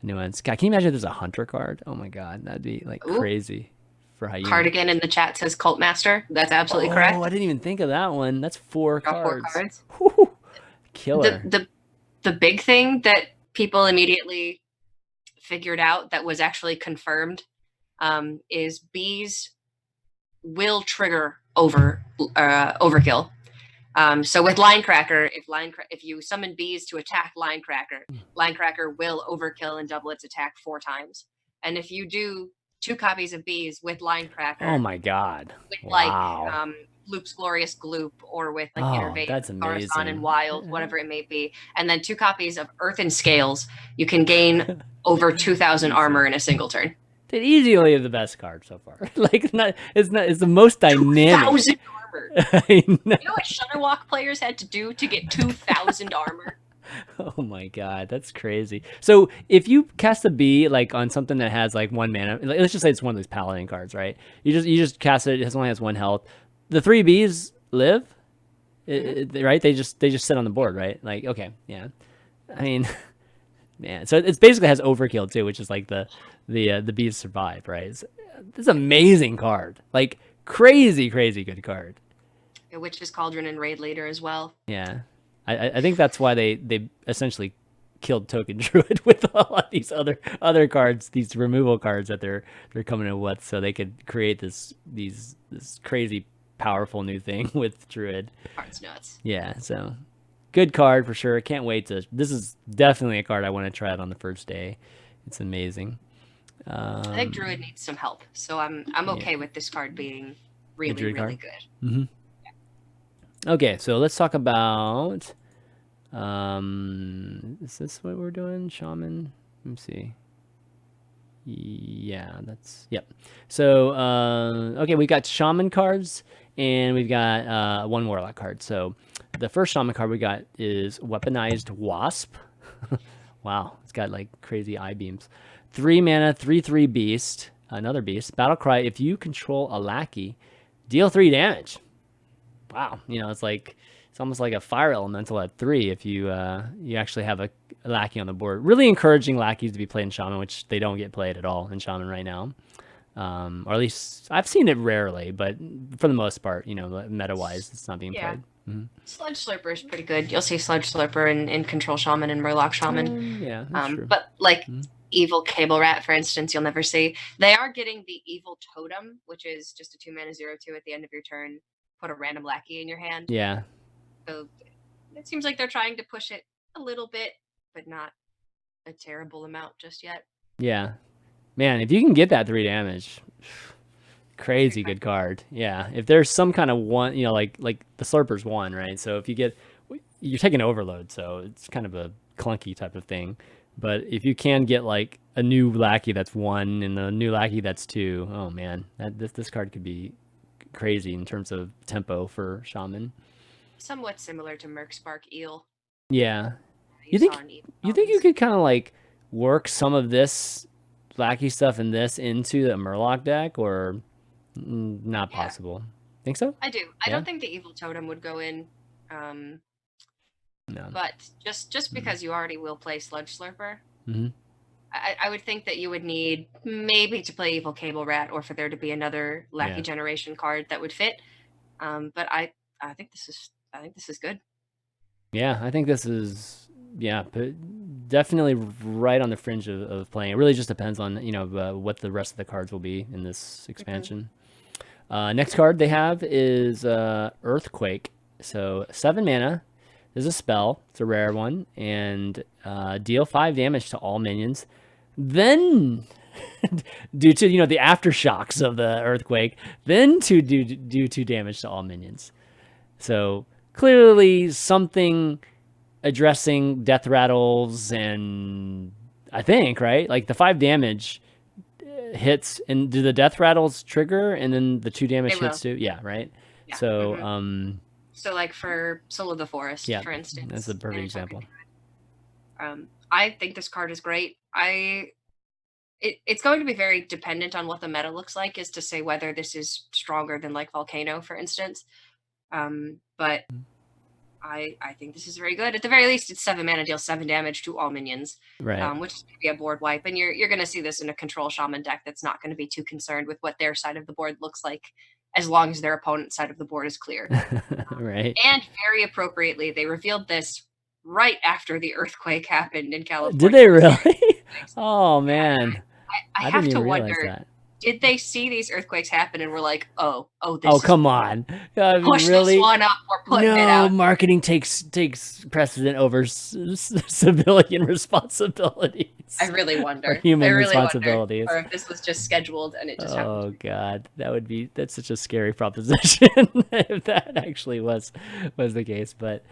nuance. God, can you imagine if there's a Hunter card? Oh my God, that'd be like crazy. For how you Cardigan in the chat says Cult Master. That's absolutely correct. Oh, I didn't even think of that one. That's 4 cards. 4 cards. Woo-hoo. Killer. The big thing that people immediately figured out that was actually confirmed is bees will trigger overkill. So with Line Cracker, if you summon bees to attack Line Cracker will overkill and double its attack 4 times. And if you do 2 copies of bees with Line Cracker. Oh my God! With like Loop's Glorious Gloop, or with like Innervate, Coruscant and Wild, whatever it may be, and then 2 copies of Earth and Scales, you can gain over 2,000 armor in a single turn. It's easily the best card so far. Like it's the most dynamic. 2,000 armor. You know what Shutterwalk players had to do to get 2,000 armor? Oh my God, that's crazy. So if you cast a bee like on something that has like 1 mana, let's just say it's one of those Paladin cards, right? You just cast it. It only has 1 health. The 3 bees live, right? They just sit on the board, right? Like, okay, yeah. I mean, man. So it basically has overkill too, which is like the bees survive, right? It's an amazing card, like crazy good card. Witch's Cauldron and Raid Leader as well. Yeah. I think that's why they essentially killed Token Druid with all these other cards, these removal cards that they're coming in with, so they could create this crazy powerful new thing with Druid. Card's nuts. Yeah, so good card for sure. Can't wait to. This is definitely a card I want to try out on the first day. It's amazing. I think Druid needs some help, so I'm okay with this card being really good. Mm-hmm. Okay, so let's talk about, is this what we're doing? Shaman? Let me see. Yeah, yep. So, okay, we got Shaman cards, and we've got 1 Warlock card. So the first Shaman card we got is Weaponized Wasp. Wow, it's got like crazy eye beams. 3 mana, 3/3 beast, another beast. Battle cry, if you control a lackey, deal 3 damage. Wow, it's almost like a fire elemental at 3 if you actually have a lackey on the board. Really encouraging lackeys to be played in Shaman, which they don't get played at all in Shaman right now. Or at least I've seen it rarely, but for the most part, meta-wise, it's not being played. Mm-hmm. Sludge Slurper is pretty good. You'll see Sludge Slurper in Control Shaman and Murloc Shaman. Yeah, that's true. But like Evil Cable Rat, for instance, you'll never see. They are getting the Evil Totem, which is just a 2 mana 0/2 at the end of your turn. Put a random lackey in your hand. Yeah. So it seems like they're trying to push it a little bit, but not a terrible amount just yet. Yeah. Man, if you can get that 3 damage, crazy good card. Yeah. If there's some kind of one, like the Slurper's 1, right? So if you're taking Overload, so it's kind of a clunky type of thing. But if you can get like a new lackey that's 1 and a new lackey that's 2, oh man, this card could be crazy in terms of tempo for Shaman. Somewhat similar to Merkspark Eel. Yeah. You think you could kind of like work some of this lackey stuff and this into the Murloc deck, or not possible? Think so? I do. I don't think the Evil Totem would go in. No. But just because you already will play Sludge Slurper, mm-hmm. I would think that you would need maybe to play Evil Cable Rat, or for there to be another Lackey Generation card that would fit. But I think this is good. Yeah, I think this is definitely right on the fringe of playing. It really just depends on what the rest of the cards will be in this expansion. Next card they have is Earthquake. So 7 mana. There's a spell. It's a rare one, and deal 5 damage to all minions. Then, due to the aftershocks of the earthquake, then do 2 damage to all minions. So clearly something addressing death rattles, and I think right, like the 5 damage hits, and do the death rattles trigger, and then the 2 damage hits too? Yeah, right. Yeah. So so like for Soul of the Forest, for instance, that's a perfect example. I think this card is great. It's going to be very dependent on what the meta looks like, as to say whether this is stronger than like Volcano, for instance. But I think this is very good. At the very least, it's 7 mana, deals 7 damage to all minions, right? Which is going to be a board wipe, and you're going to see this in a Control Shaman deck that's not going to be too concerned with what their side of the board looks like, as long as their opponent's side of the board is clear. Right. And very appropriately, they revealed this right after the earthquake happened in California. Did they really? Oh man, I have to wonder. That. Did they see these earthquakes happen and were like, oh, this oh, come on. Push really? This one up or putting it out. No, marketing takes precedent over civilian responsibilities. I really wonder. Or human responsibilities. Wonder, or if this was just scheduled and it just happened. Oh, God. That's such a scary proposition if that actually was the case. But,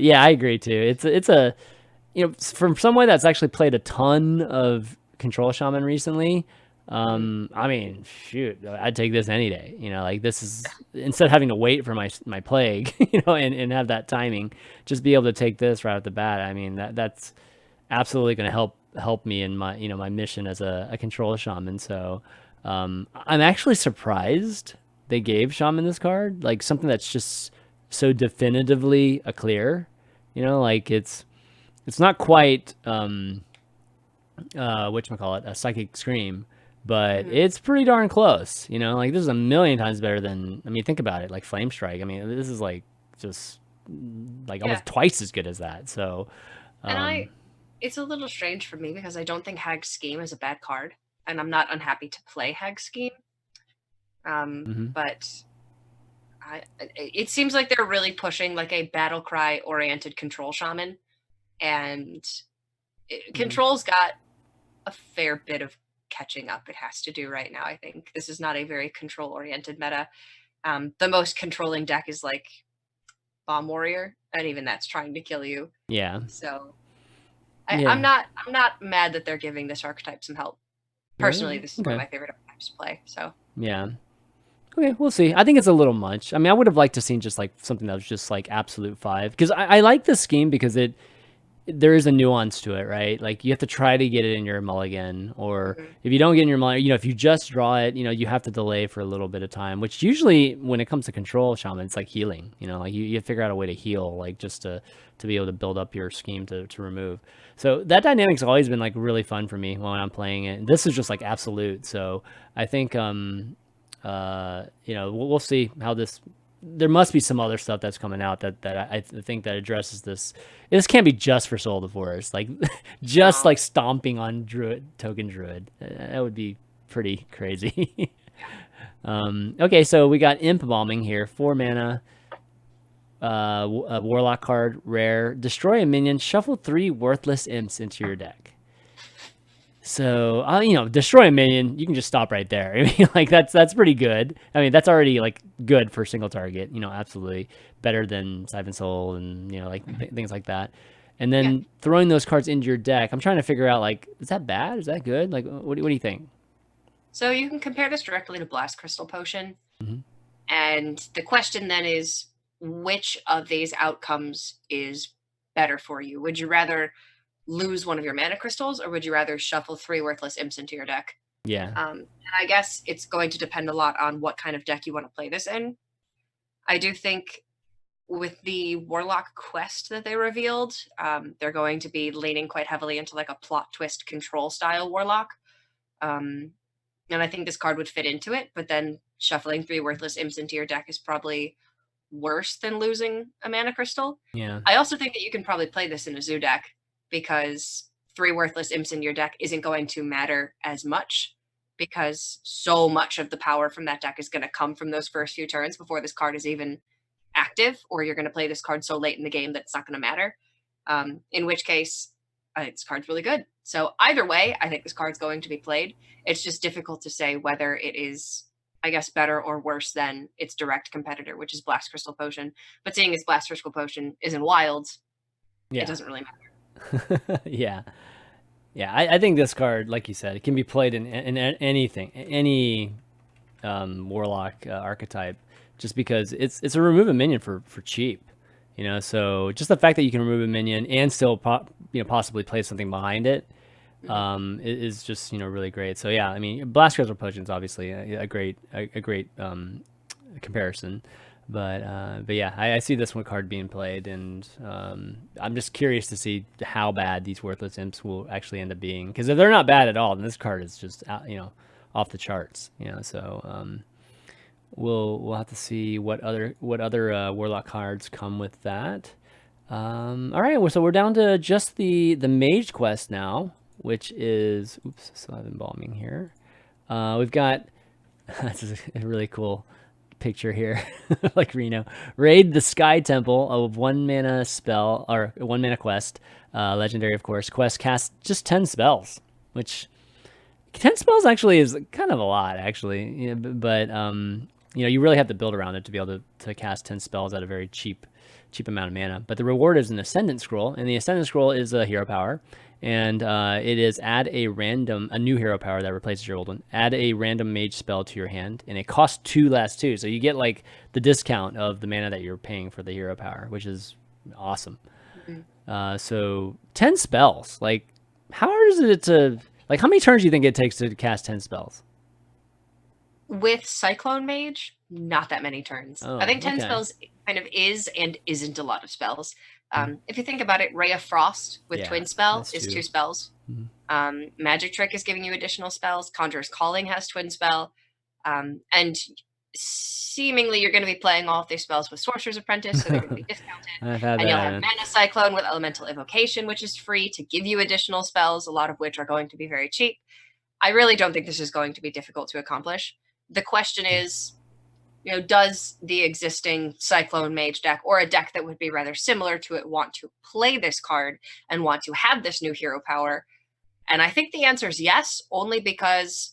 yeah, I agree, too. It's a, from someone that's actually played a ton of Control Shaman recently, I mean, shoot, I'd take this any day. Like this is, instead of having to wait for my plague, and have that timing, just be able to take this right off the bat. I mean, that's absolutely going to help me in my, my mission as a Control Shaman. So, I'm actually surprised they gave Shaman this card, like something that's just so definitively a clear, like it's not quite, whatchamacallit, a Psychic Scream, but it's pretty darn close, like this is a million times better than, I mean, think about it, like Flame Strike. I mean, this is like just like almost twice as good as that. So, and it's a little strange for me because I don't think Hag's Scheme is a bad card, and I'm not unhappy to play Hag's Scheme. But it seems like they're really pushing like a battle cry oriented Control Shaman, and Control's got a fair bit of catching up it has to do right now. I think this is not a very control oriented meta. The most controlling deck is like Bomb Warrior, and even that's trying to kill you. Yeah. So I'm not mad that they're giving this archetype some help. Personally, this is one of my favorite archetypes to play. So yeah. Okay, we'll see. I think it's a little much. I mean, I would have liked to seen just like something that was just like absolute 5, because I like this scheme because there is a nuance to it, right? Like you have to try to get it in your mulligan, or if you don't get in your mulligan, if you just draw it, you have to delay for a little bit of time, which usually when it comes to Control Shaman, it's like healing, like you figure out a way to heal, like just to be able to build up your scheme to remove. So that dynamic's always been like really fun for me when I'm playing it. This is just like absolute. So I think, we'll see how this, there must be some other stuff that's coming out that I think that addresses this. This can't be just for Soul of the Forest, like just like stomping on token druid. That would be pretty crazy. Okay, so we got Imp Bombing here, 4 mana, a Warlock card, rare. Destroy a minion, shuffle 3 worthless imps into your deck. So, destroy a minion, you can just stop right there. I mean, like that's pretty good. I mean, that's already like good for single target, absolutely better than Siphon Soul and, like things like that. And then throwing those cards into your deck, I'm trying to figure out, like, is that bad? Is that good? Like, what do you think? So you can compare this directly to Blast Crystal Potion. And the question then is, which of these outcomes is better for you? Would you rather lose one of your mana crystals, or would you rather shuffle 3 worthless imps into your deck? Yeah. And I guess it's going to depend a lot on what kind of deck you want to play this in. I do think with the Warlock quest that they revealed, they're going to be leaning quite heavily into like a plot twist control style Warlock. And I think this card would fit into it, but then shuffling 3 worthless imps into your deck is probably worse than losing a mana crystal. Yeah. I also think that you can probably play this in a zoo deck because 3 worthless imps in your deck isn't going to matter as much because so much of the power from that deck is going to come from those first few turns before this card is even active, or you're going to play this card so late in the game that it's not going to matter. In which case, I think this card's really good. So either way, I think this card's going to be played. It's just difficult to say whether it is, I guess, better or worse than its direct competitor, which is Blast Crystal Potion. But seeing as Blast Crystal Potion is in Wilds, it doesn't really matter. Yeah. I think this card, like you said, it can be played in anything, any Warlock archetype, just because it's a remove a minion for cheap, So just the fact that you can remove a minion and still possibly play something behind it, is just really great. So yeah, I mean, Blast Crystal Potion is obviously a great comparison, but yeah, I see this one card being played, and I'm just curious to see how bad these worthless imps will actually end up being, because if they're not bad at all, then this card is just off the charts, So we'll have to see what other Warlock cards come with that. All right, so we're down to just the Mage quest now, which is, oops, still have embalming here. We've got this is a really cool picture here, like Reno. Raid the Sky Temple of 1 mana spell, or 1 mana quest, legendary of course. Quest cast just 10 spells, which 10 spells actually is kind of a lot, actually. But you really have to build around it to be able to cast 10 spells at a very cheap amount of mana. But the reward is an Ascendant Scroll, and the Ascendant Scroll is a hero power, and it is add a new hero power that replaces your old one. Add a random mage spell to your hand, and it costs 2 last 2, so you get like the discount of the mana that you're paying for the hero power, which is awesome. So 10 spells, like how hard is it to, like, how many turns do you think it takes to cast 10 spells? With Cyclone Mage, not that many turns. I think 10 spells kind of is and isn't a lot of spells. If you think about it, Ray of Frost with Twin Spell is 2 spells. Magic Trick is giving you additional spells. Conjurer's Calling has Twin Spell. And seemingly you're going to be playing all of these spells with Sorcerer's Apprentice, so they're going to be discounted. And you'll have Mana Cyclone with Elemental Evocation, which is free to give you additional spells, a lot of which are going to be very cheap. I really don't think this is going to be difficult to accomplish. The question is, does the existing Cyclone Mage deck, or a deck that would be rather similar to it, want to play this card and want to have this new hero power? And I think the answer is yes, only because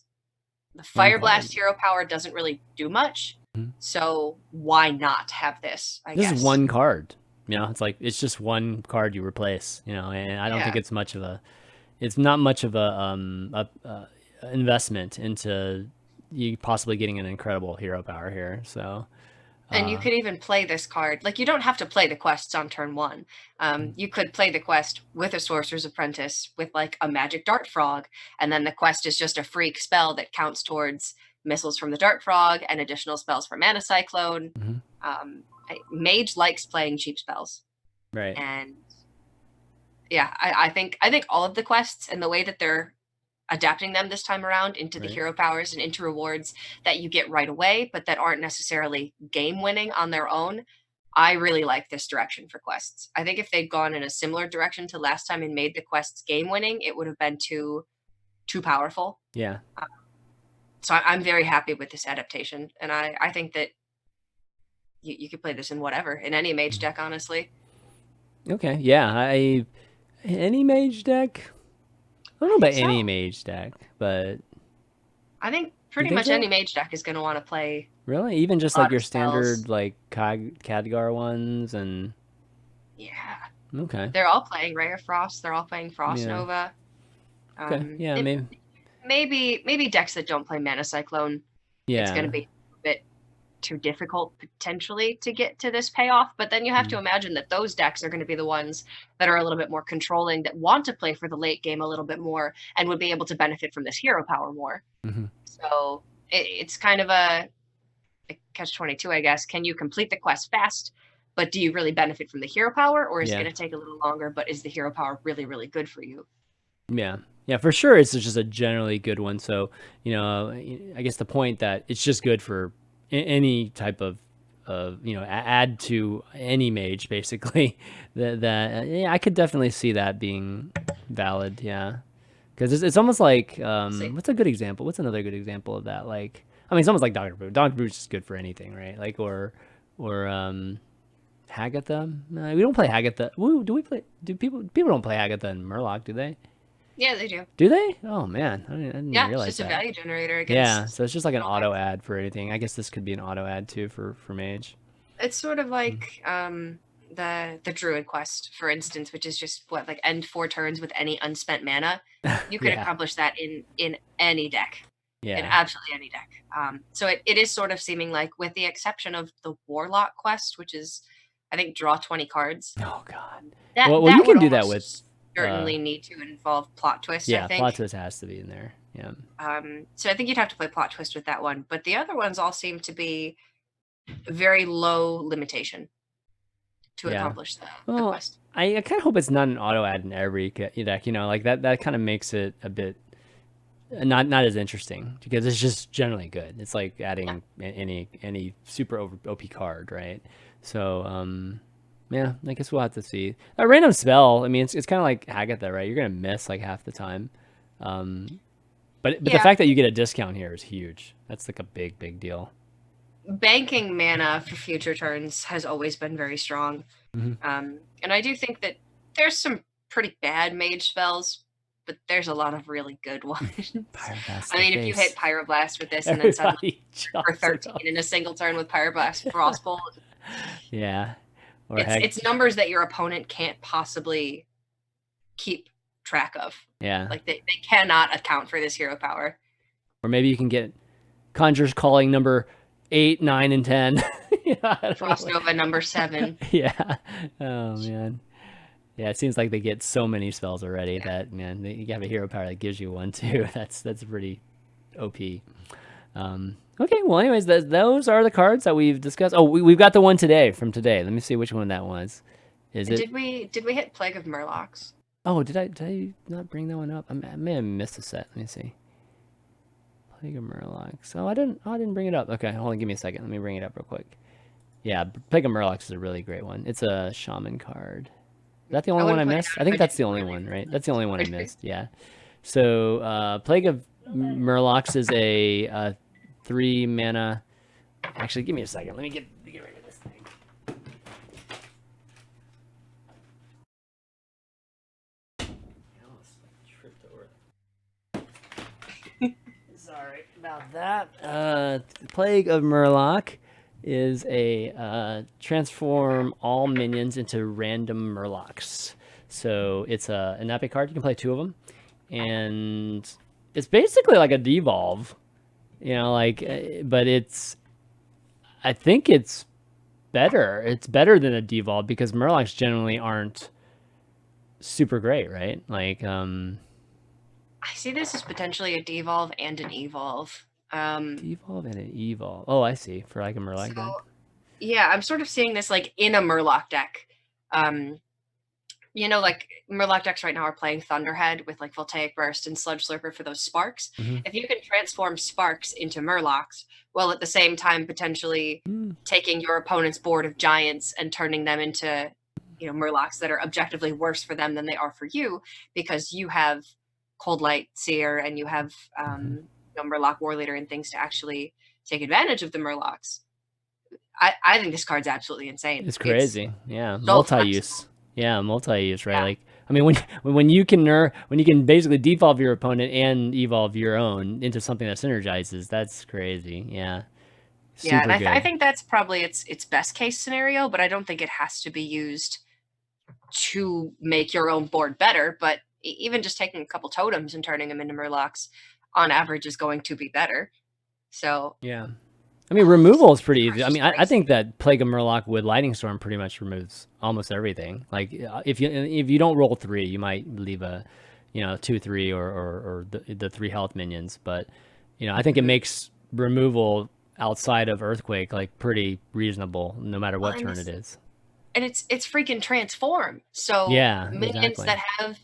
the Fire Blast hero power doesn't really do much. So why not have this? I guess this is one card. It's just one card you replace. And I don't think it's not much of a investment into you possibly getting an incredible hero power here. So and you could even play this card, like, you don't have to play the quests on turn 1. You could play the quest with a Sorcerer's Apprentice with like a Magic Dart Frog, and then the quest is just a freak spell that counts towards missiles from the Dart Frog and additional spells for Mana Cyclone. Mage likes playing cheap spells, right? And yeah, I think all of the quests and the way that they're adapting them this time around into the hero powers and into rewards that you get right away, but that aren't necessarily game winning on their own. I really like this direction for quests. I think if they'd gone in a similar direction to last time and made the quests game winning, it would have been too powerful. Yeah. So I'm very happy with this adaptation, and I think that you could play this in any mage deck, honestly. Okay, yeah, any mage deck. I don't know about any mage deck, but I think pretty much any mage deck is going to want to play. Really? Even just like your standard like Khadgar ones and. Yeah. Okay. They're all playing Ray of Frost. They're all playing Frost Nova. Okay. Yeah, maybe decks that don't play Mana Cyclone. Yeah. It's going to be a bit too difficult potentially to get to this payoff, but then you have to imagine that those decks are going to be the ones that are a little bit more controlling, that want to play for the late game a little bit more and would be able to benefit from this hero power more. So it's kind of a catch-22, I guess. Can you complete the quest fast, but do you really benefit from the hero power, or is it going to take a little longer, but is the hero power really, really good for you? Yeah. Yeah, for sure. It's just a generally good one. So, I guess the point that it's just good for any type of, add to any mage, basically. Yeah, I could definitely see that being valid. Yeah. Because it's almost like, what's a good example? What's another good example of that? Like, I mean, it's almost like Dr. Brew. Dr. Brew's just good for anything, right? Like, or Hagatha. No, we don't play Hagatha. Do people don't play Hagatha in Murloc, do they? Yeah, they do. Do they? Oh man, I didn't realize it's just that. a value generator against. Yeah, so it's just like an auto ad for anything. I guess this could be an auto ad too for mage. It's sort of like the Druid quest, for instance, which is just like end 4 turns with any unspent mana. You could accomplish that in any deck. Yeah. In absolutely any deck. So it is sort of seeming like, with the exception of the Warlock quest, which is, I think, draw 20 cards. Oh god. Well, you can do that with. Certainly need to involve plot twist. Yeah, I think. Plot twist has to be in there. Yeah. So I think you'd have to play plot twist with that one, but the other ones all seem to be very low limitation to accomplish the quest. I kind of hope it's not an auto ad in every deck. Like that kind of makes it a bit not as interesting, because it's just generally good. It's like adding any super OP card, right? So yeah, I guess we'll have to see. A random spell, I mean, it's kind of like Hagatha, right? You're gonna miss like half the time. But the fact that you get a discount here is huge. That's like a big deal. Banking mana for future turns has always been very strong. And I do think that there's some pretty bad mage spells, but there's a lot of really good ones. I mean, if you hit Pyroblast with this and then suddenly for 13 in a single turn with Pyroblast Frostbolt. Yeah. It's numbers that your opponent can't possibly keep track of. Yeah. Like they cannot account for this hero power. Or maybe you can get Conjurer's Calling number 8, 9, and 10. Frost Nova number 7. Yeah. Oh man. Yeah, it seems like they get so many spells already that, man, you have a hero power that gives you one too. That's pretty OP. Okay, well, anyways, those are the cards that we've discussed. Oh, we've got the one from today. Let me see which one that was. Did we hit Plague of Murlocs? Oh, did I not bring that one up? I may have missed a set. Let me see. Plague of Murlocs. Oh, I didn't bring it up. Okay, hold on, give me a second. Let me bring it up real quick. Yeah, Plague of Murlocs is a really great one. It's a Shaman card. Is that the only one I missed? I think that's the only one, right? That's the only one I missed. Yeah. So, Plague of Murlocs is a 3 mana. Actually, give me a second. Let me get rid of this thing. I almost tripped over. Sorry about that. Plague of Murloc is a transform all minions into random Murlocs. So it's an epic card. You can play 2 of them, and it's basically like a devolve. But I think it's better. It's better than a devolve, because Murlocs generally aren't super great, right? Like, I see this as potentially a devolve and an evolve. Devolve and an evolve. Oh, I see. For like a Murloc deck. Yeah, I'm sort of seeing this like in a Murloc deck. Like Murloc decks right now are playing Thunderhead with like Voltaic Burst and Sludge Slurper for those sparks. If you can transform sparks into Murlocs, while at the same time potentially taking your opponent's board of giants and turning them into, Murlocs that are objectively worse for them than they are for you, because you have Cold Light Seer and you have Murloc War Leader and things to actually take advantage of the Murlocs. I think this card's absolutely insane. It's crazy. Yeah, multi-use. Yeah, multi-use, right? Yeah. Like, I mean, when you can basically devolve your opponent and evolve your own into something that synergizes, that's crazy. Yeah. Super and I think that's probably its best case scenario, but I don't think it has to be used to make your own board better. But even just taking a couple totems and turning them into Murlocs, on average, is going to be better. So yeah. I mean, removal is pretty easy. I mean, I think that Plague of Murloc with Lightning Storm pretty much removes almost everything. Like, if you don't roll 3, you might leave a, 2/3 or the 3 health minions. But, I think it makes removal outside of Earthquake, like pretty reasonable, no matter what turn it is. And it's freaking transform. So yeah, minions exactly. that have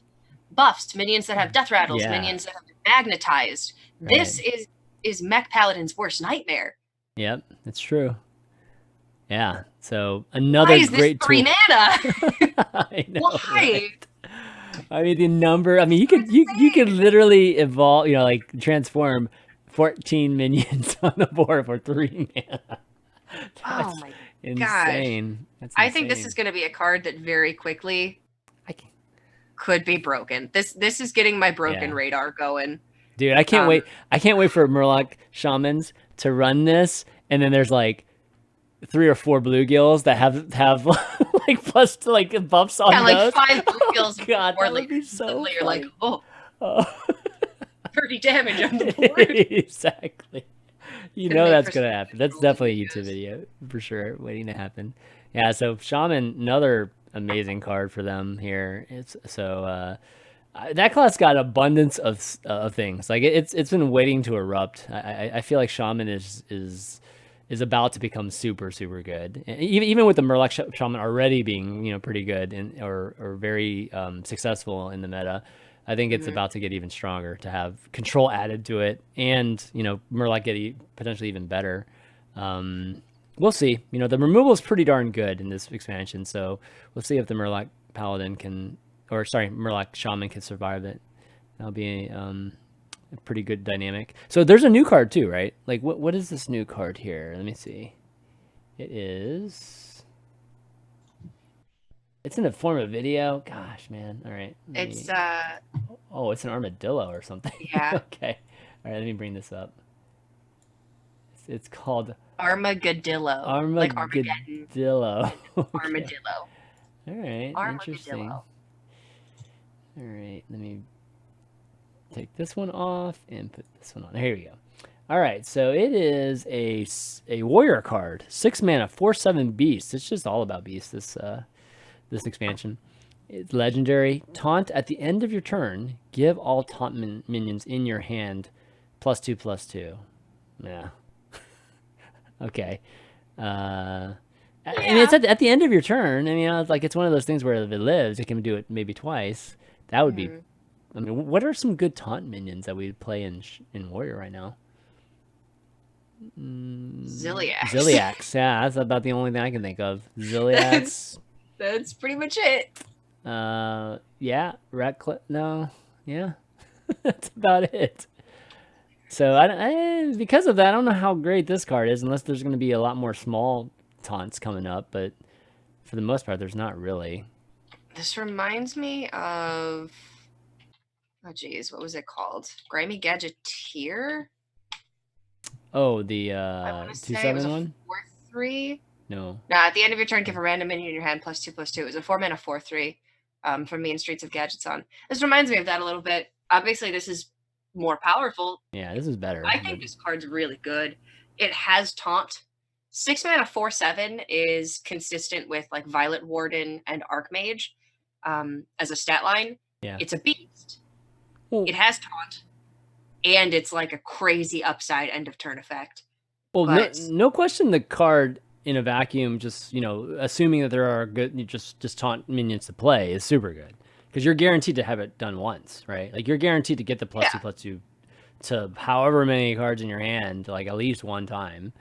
buffs, minions that have death rattles, minions that have been magnetized. Right. This is Mech Paladin's worst nightmare. Yep, it's true. Yeah, so another Why is great this 3 tool. mana? I know, Why? right? I mean, the number. I mean, you could literally evolve. You know, like transform 14 minions on the board for 3 mana. Oh my insane. gosh. That's insane. I think this is going to be a card that very quickly could be broken. This is getting my broken radar going. Dude, I can't wait. I can't wait for Murloc Shamans to run this, and then there's like 3 or 4 bluegills that have like plus to like buffs on those. Like 5 bluegills. Oh, God, that would be so you're like, oh. 30 damage on the board. Exactly. You know that's gonna happen. That's definitely a YouTube video for sure, waiting to happen. Yeah. So Shaman, another amazing card for them here. It's so that class got abundance of things. Like it's been waiting to erupt. I feel like Shaman is about to become super good. And even with the Murloc Shaman already being pretty good and or very successful in the meta. I think it's about to get even stronger, to have control added to it, and Murloc get potentially even better. We'll see. The removal is pretty darn good in this expansion, so we'll see if the Murloc Paladin Murloc Shaman can survive it. That'll be a pretty good dynamic. So there's a new card too, right? Like what is this new card here? Let me see. It is. It's in the form of video. Gosh, man. All right. It's Oh, it's an armadillo or something. Yeah. Okay. All right, let me bring this up. It's called Armageddillo. Like Armageddon. Okay. Armadillo. All right. Interesting. All right, let me take this one off and put this one on. Here we go. All right, so it is a warrior card. 6 mana, 4/7 beast. It's just all about beasts. This expansion. It's legendary. Taunt at the end of your turn. Give all taunt minions in your hand +2/+2. Yeah. Okay. And it's at the end of your turn. I mean, it's one of those things where if it lives, it can do it maybe twice. That would be. I mean, what are some good taunt minions that we play in Warrior right now? Zilliax. Yeah, that's about the only thing I can think of. Zilliax. That's pretty much it. Yeah, no, yeah, that's about it. So because of that, I don't know how great this card is, unless there's going to be a lot more small taunts coming up. But for the most part, there's not really. This reminds me of, oh geez, what was it called? Grimy Gadgeteer. Oh, the 2/7 one. 4/3. No. At the end of your turn, give a random minion in your hand +2/+2. It was a 4 mana 4/3 from me in Streets of Gadgets on. This reminds me of that a little bit. Obviously, this is more powerful. Yeah, this is better. I think this card's really good. It has taunt. 6 mana 4/7 is consistent with like Violet Warden and Archmage as a stat line. Yeah. It's a beast. Ooh. It has taunt, and it's like a crazy upside end of turn effect. Well, no question, the card in a vacuum, just assuming that there are good just taunt minions to play, is super good, because you're guaranteed to have it done once, right? Like you're guaranteed to get the +2/+2 to however many cards in your hand, like at least one time,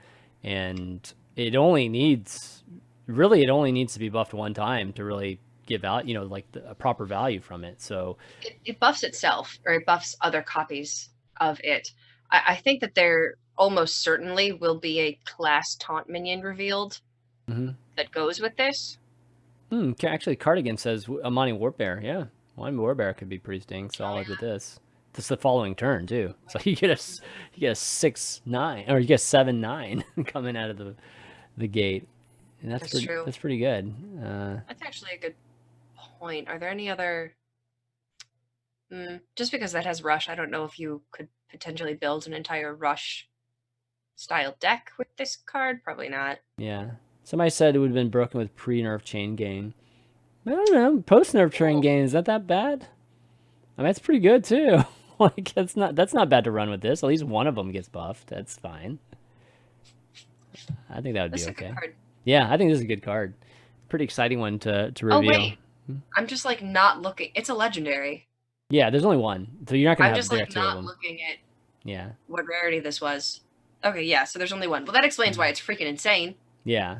and it only needs to be buffed one time to really give out a proper value from it. So it buffs itself, or it buffs other copies of it. I think that there almost certainly will be a class taunt minion revealed that goes with this. Actually, Cardigan says Amani Warbear. Yeah, Amani Warbear could be pretty solid with this. This is the following turn too, so you get a 6/9, or you get 7/9 coming out of the gate, and that's true. That's pretty good. That's actually a good point. Are there any other? Just because that has rush, I don't know if you could potentially build an entire rush style deck with this card. Probably not. Yeah. Somebody said it would have been broken with pre-nerf chain gang. I don't know. Post-nerf chain gang, is that bad? I mean, that's pretty good too. Like that's not bad to run with this. At least one of them gets buffed. That's fine. I think that would That's be a good okay. card. Yeah, I think this is a good card. Pretty exciting one to Oh reveal. wait, I'm just like not looking. It's a legendary. Yeah, there's only one, so you're not gonna I'm have just like two of not them. looking at Yeah. what rarity this was. Okay, yeah, so there's only one. Well, that explains why it's freaking insane. Yeah.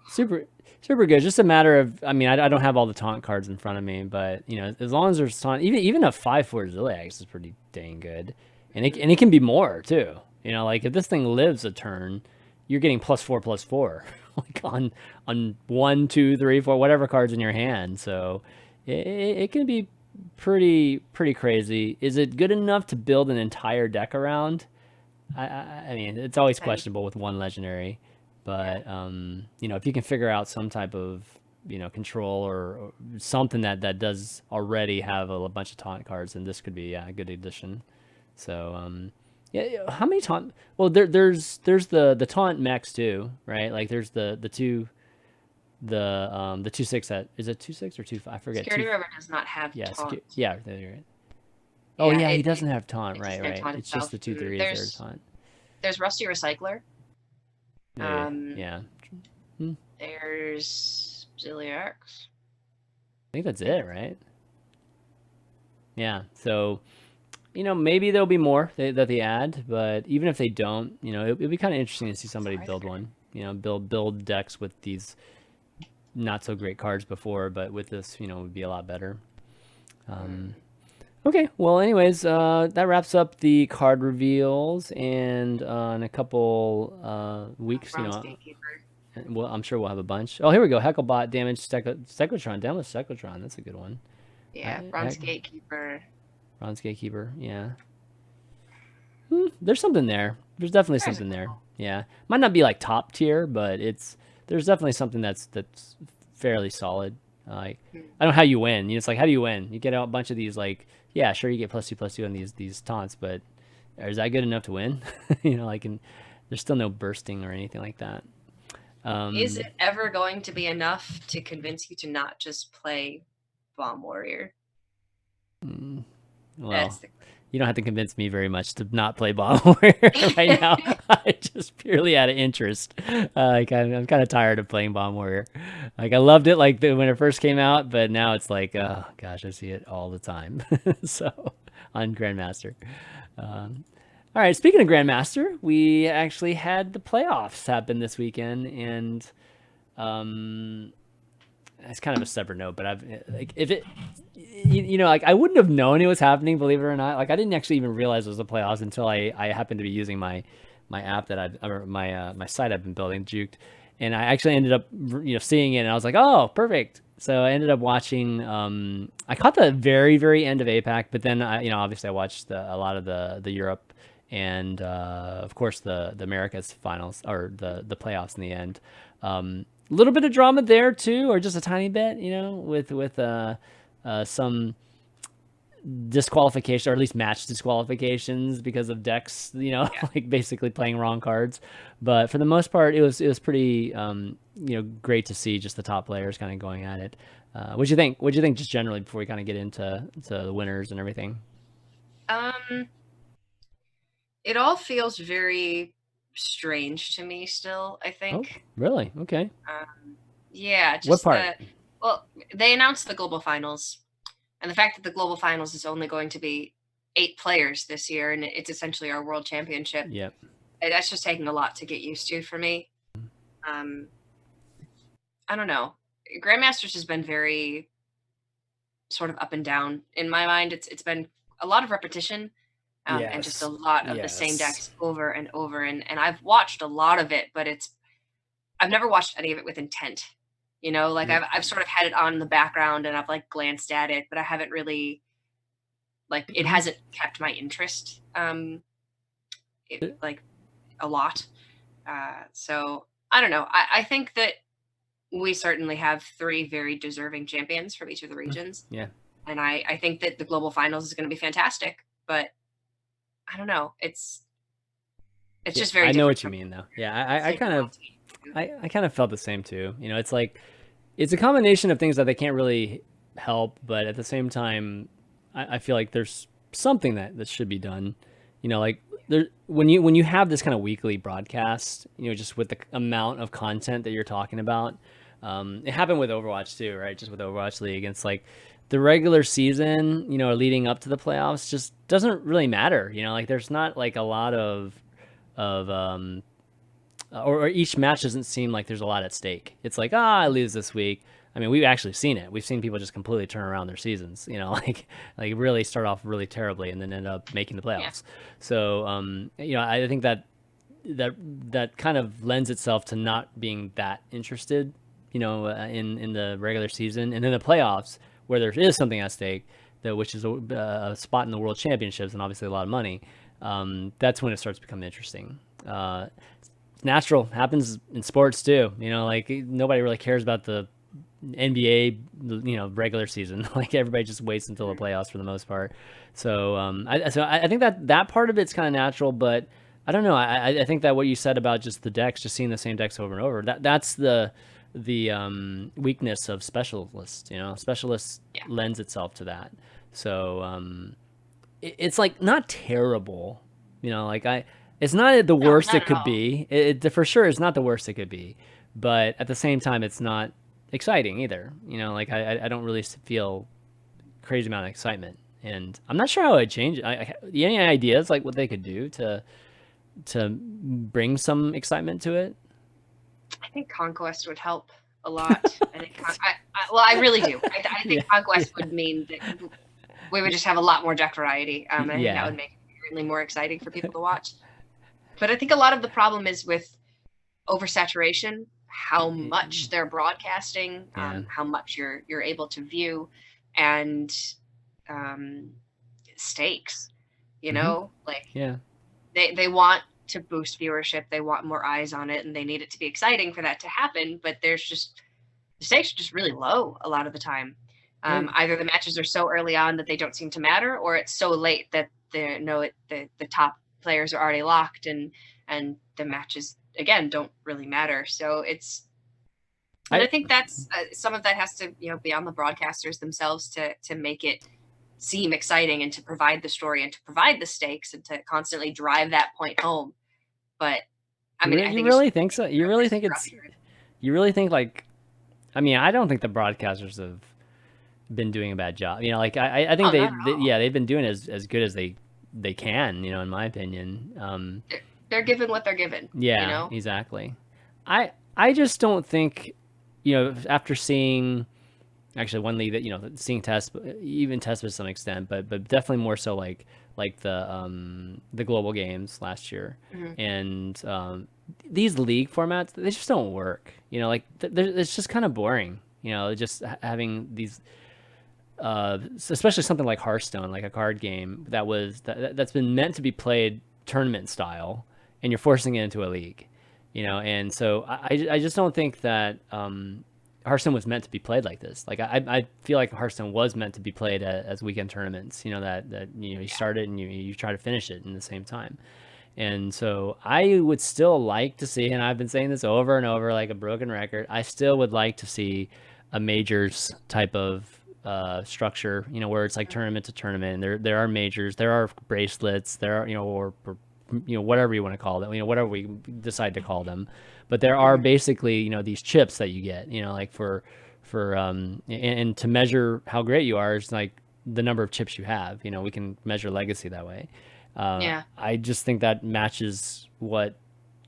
Super good. Just a matter of, I mean, I don't have all the taunt cards in front of me, but you know, as long as there's taunt, even a 5/4 Ziliax is pretty dang good, and it can be more too. You know, like if this thing lives a turn, you're getting +4/+4, like on 1, 2, 3, 4, whatever cards in your hand. So it can be pretty crazy. Is it good enough to build an entire deck around? I mean, it's always questionable with one legendary, but you know, if you can figure out some type of, you know, control or something that does already have a bunch of taunt cards, then this could be a good addition. So yeah, how many taunt? Well, there's the taunt mechs too, right? Like there's the 2/6 that is it 2/6 or 2/5? I forget. Security River does not have taunt. Yeah, you're right. Oh yeah, he doesn't have taunt, right. Right. It's just the 2/3 there's taunt. There's Rusty Recycler. Yeah. There's Ziliax. I think that's it, right? Yeah. So, you know, maybe there'll be more that they add, but even if they don't, you know, it'll be kind of interesting to see somebody build one. You know, build decks with these not so great cards before, but with this, you know, would be a lot better. Okay, well, anyways, that wraps up the card reveals, and in a couple weeks, you know, well, I'm sure we'll have a bunch. Oh, here we go. Hecklebot damage Cyclotron. Damage Cyclotron. That's a good one. Yeah, Bronze Gatekeeper. Bronze Gatekeeper. Yeah. There's something there. There's definitely something there. Yeah, might not be like top tier, but there's definitely something that's fairly solid. Like I don't know how you win. You know, it's like, how do you win? You get out a bunch of these, like, yeah, sure, you get +2/+2 on these taunts, but is that good enough to win? You know, like, there's still no bursting or anything like that. Is it ever going to be enough to convince you to not just play Bomb Warrior? Well, you don't have to convince me very much to not play Bomb Warrior right now. I just purely out of interest. Like I'm kind of tired of playing Bomb Warrior. Like I loved it like when it first came out, but now it's like, oh gosh, I see it all the time. So on Grandmaster. All right, speaking of Grandmaster, we actually had the playoffs happen this weekend, and it's kind of a separate note, but I've like if it, you know, like I wouldn't have known it was happening, believe it or not. Like I didn't actually even realize it was the playoffs until I happened to be using my app that my site I've been building, Juked, and I actually ended up, you know, seeing it, and I was like, oh, perfect. So I ended up watching. I caught the very end of APAC, but then you know, obviously I watched a lot of the Europe and of course the Americas finals, or the playoffs in the end. A little bit of drama there too, or just a tiny bit, you know, with some disqualification, or at least match disqualifications because of decks, you know, like basically playing wrong cards. But for the most part, it was pretty, you know, great to see just the top players kind of going at it. What'd you think? What'd you think just generally before we kind of get into the winners and everything? It all feels very strange to me still, I think. Oh, really? Okay. Yeah. Just what part? Well, they announced the global finals, and the fact that the global finals is only going to be 8 players this year, and it's essentially our world championship. Yep. That's just taking a lot to get used to for me. I don't know. Grandmasters has been very sort of up and down in my mind. It's been a lot of repetition. And just a lot of the same decks over and over. And I've watched a lot of it, but I've never watched any of it with intent. You know, like I've sort of had it on in the background and I've like glanced at it, but I haven't really, like, it hasn't kept my interest like a lot. So I don't know. I think that we certainly have 3 very deserving champions from each of the regions. Yeah. And I think that the global finals is going to be fantastic, but I don't know. It's just very. I know what you mean, though. Yeah, I kind of felt the same too. You know, it's like it's a combination of things that they can't really help, but at the same time, I feel like there's something that should be done. You know, like when you have this kind of weekly broadcast, just with the amount of content that you're talking about, it happened with Overwatch too, right? Just with Overwatch League, it's like the regular season, leading up to the playoffs just doesn't really matter. Like there's not like a lot of or each match doesn't seem like there's a lot at stake. It's like, I lose this week. I mean, we've actually seen it. We've seen people just completely turn around their seasons, like really start off really terribly and then end up making the playoffs. Yeah. So, I think that kind of lends itself to not being that interested, in the regular season, and then the playoffs where there is something at stake, which is a spot in the World Championships and obviously a lot of money. That's when it starts becoming interesting. Natural, happens in sports too. Like nobody really cares about the NBA, regular season. Like everybody just waits until the playoffs for the most part. So, I think that part of it's kind of natural, but I don't know. I think that what you said about just the decks, just seeing the same decks over and over, that's the weakness of specialists. Specialists lends itself to that. So, it's like not terrible. It's not the worst it could be. It for sure is not the worst it could be, but at the same time, it's not exciting either. Like I don't really feel crazy amount of excitement, and I'm not sure how I'd change it. Any ideas like what they could do to bring some excitement to it? I think Conquest would help a lot. I really do. I think Conquest would mean that we would just have a lot more deck variety, and I think that would make it really more exciting for people to watch. But I think a lot of the problem is with oversaturation, how much they're broadcasting, how much you're able to view, and stakes. They want to boost viewership, they want more eyes on it, and they need it to be exciting for that to happen. But the stakes are just really low a lot of the time. Either the matches are so early on that they don't seem to matter, or it's so late that the top players are already locked and the matches again don't really matter. So I think that's some of that has to be on the broadcasters themselves to make it seem exciting and to provide the story and to provide the stakes and to constantly drive that point home. But I mean, you really think so? You really think like, I mean, I don't think the broadcasters have been doing a bad job. I think they've been doing as good as they can, in my opinion. They're given what they're given. Yeah, exactly. I just don't think, after seeing actually one league that, seeing test to some extent, but definitely more so like the global games last year. Mm-hmm. And these league formats, they just don't work. It's just kind of boring, just having these especially something like Hearthstone, like a card game that's been meant to be played tournament style, and you're forcing it into a league, and so I just don't think that Hearthstone was meant to be played like this. Like I feel like Hearthstone was meant to be played as weekend tournaments, that you start it and you try to finish it in the same time. And so I would still like to see, and I've been saying this over and over like a broken record, I still would like to see a majors type of structure, where it's like tournament to tournament. There are majors, there are bracelets, there are, or whatever you want to call them, whatever we decide to call them. But there are basically, these chips that you get, like for and to measure how great you are is like the number of chips you have. We can measure legacy that way. I just think that matches what,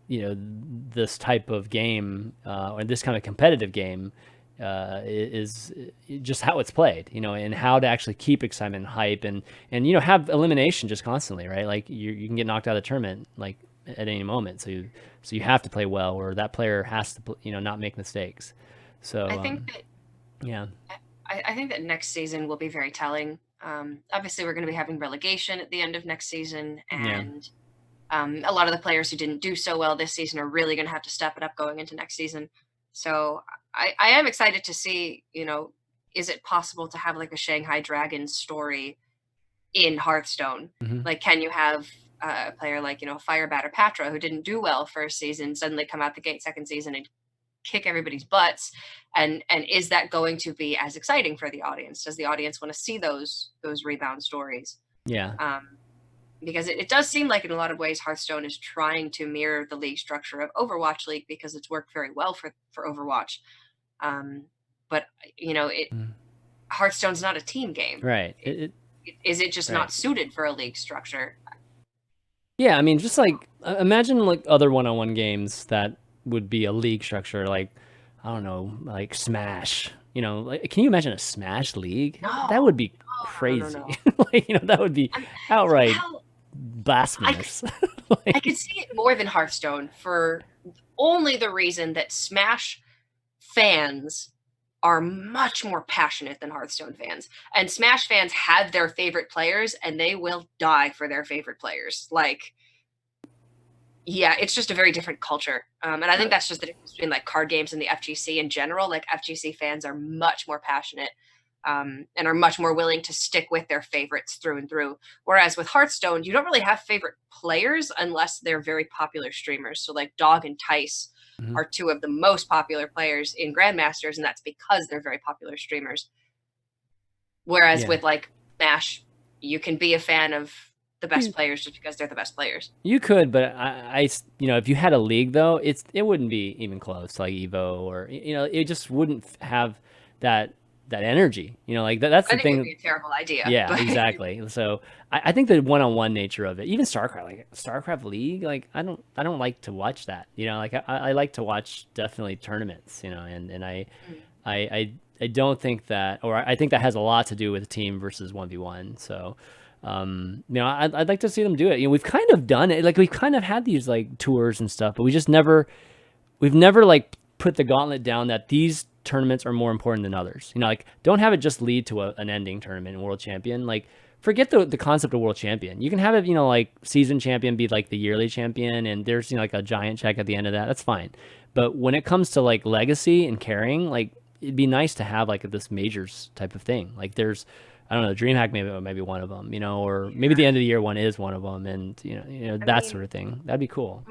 this type of game or this kind of competitive game is just how it's played, and how to actually keep excitement and hype and have elimination just constantly, right? Like you can get knocked out of the tournament like at any moment, so you have to play well, or that player has to not make mistakes. So I think I think that next season will be very telling. Obviously we're going to be having relegation at the end of next season, and a lot of the players who didn't do so well this season are really going to have to step it up going into next season. So I am excited to see, is it possible to have like a Shanghai Dragons story in Hearthstone? Mm-hmm. Like, can you have a player like, Firebat or Patra, who didn't do well first season, suddenly come out the gate second season and kick everybody's butts? And is that going to be as exciting for the audience? Does the audience want to see those rebound stories? Yeah. because it does seem like in a lot of ways Hearthstone is trying to mirror the league structure of Overwatch League because it's worked very well for Overwatch. But Hearthstone's not a team game, right? Is it just not suited for a league structure? Yeah, I mean, just like imagine like other one-on-one games that would be a league structure, like I don't know, like Smash. Like, can you imagine a Smash league? No, that would be crazy. No. Like, that would be outright blasphemous. I could see it more than Hearthstone for only the reason that Smash fans are much more passionate than Hearthstone fans. And Smash fans have their favorite players and they will die for their favorite players. Like, yeah, it's just a very different culture. And I think that's just the difference between like card games and the FGC in general. Like FGC fans are much more passionate and are much more willing to stick with their favorites through and through. Whereas with Hearthstone, you don't really have favorite players unless they're very popular streamers. So like Dog and Tice are two of the most popular players in Grandmasters, and that's because they're very popular streamers. Whereas with like Smash, you can be a fan of the best players just because they're the best players. You could, but I if you had a league though, it wouldn't be even close, like Evo, or it just wouldn't have that energy. Like that's the thing. It would be a terrible idea. Yeah, exactly. So I think the one-on-one nature of it, even StarCraft, like StarCraft League, like I don't like to watch that. Like I like to watch definitely tournaments. And I don't think that, or I think that has a lot to do with team versus 1v1. So I'd like to see them do it. We've kind of done it. Like we've kind of had these like tours and stuff, but we've never like put the gauntlet down that these tournaments are more important than others. Like don't have it just lead to an ending tournament and world champion. Like forget the concept of world champion. You can have it, like season champion be like the yearly champion, and there's like a giant check at the end of that. That's fine. But when it comes to like legacy and carrying, like it'd be nice to have like this majors type of thing. Like there's, I don't know, DreamHack maybe one of them, or maybe the end of the year one is one of them, and that sort of thing. That'd be cool.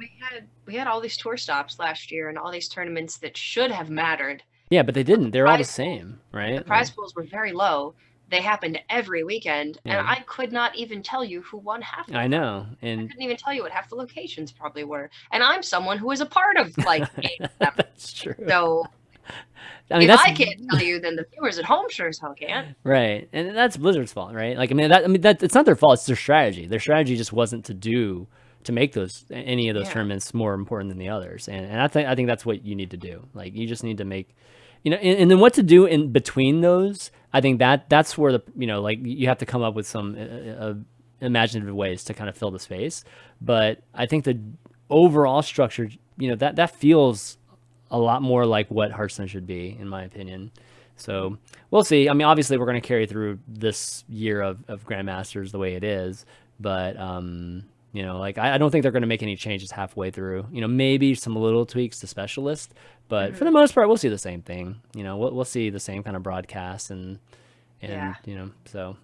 We had all these tour stops last year and all these tournaments that should have mattered. Yeah, but they didn't. They're all the same, right? The prize pools were very low. They happened every weekend, and I could not even tell you who won half of them. I know. And I couldn't even tell you what half the locations probably were. And I'm someone who is a part of like 8 of them. That's true. So if I can't tell you, then the viewers at home sure as hell can. Right. And that's Blizzard's fault, right? Like it's not their fault, it's their strategy. Their strategy just wasn't to make any of those tournaments more important than the others. And I think that's what you need to do. Like you just need to make and then what to do in between those. I think that's where like you have to come up with some imaginative ways to kind of fill the space. But I think the overall structure, that feels a lot more like what Hearthstone should be, in my opinion. So we'll see. I mean, obviously we're going to carry through this year of Grandmasters the way it is, but like I don't think they're going to make any changes halfway through. Maybe some little tweaks to Specialist, but for the most part, we'll see the same thing. We'll see the same kind of broadcast and so.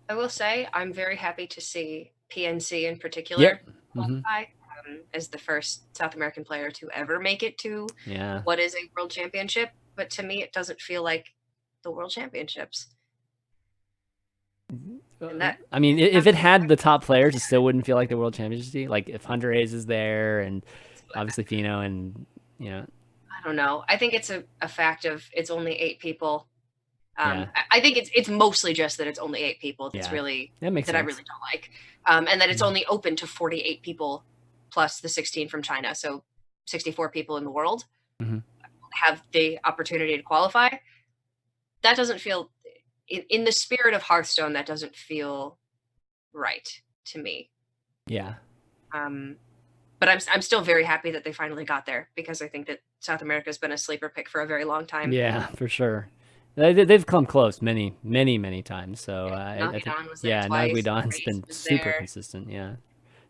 I will say I'm very happy to see PNC in particular qualify as the first South American player to ever make it to what is a world championship. But to me, it doesn't feel like the world championships. I mean, if it had the top players, it still wouldn't feel like the world championship. Like if Hunter Hayes is there, and obviously Fino, and I don't know. I think it's a fact of it's only 8 people. I think it's mostly just that it's only 8 people. That's really that makes sense. I really don't like, and that it's only open to 48 people plus the 16 from China, so 64 people in the world have the opportunity to qualify. That doesn't feel, in the spirit of Hearthstone, that doesn't feel right to me. Yeah. But I'm still very happy that they finally got there, because I think that South America's been a sleeper pick for a very long time. Yeah, for sure. They've come close many times. So Nagui-Don's been super consistent. Yeah,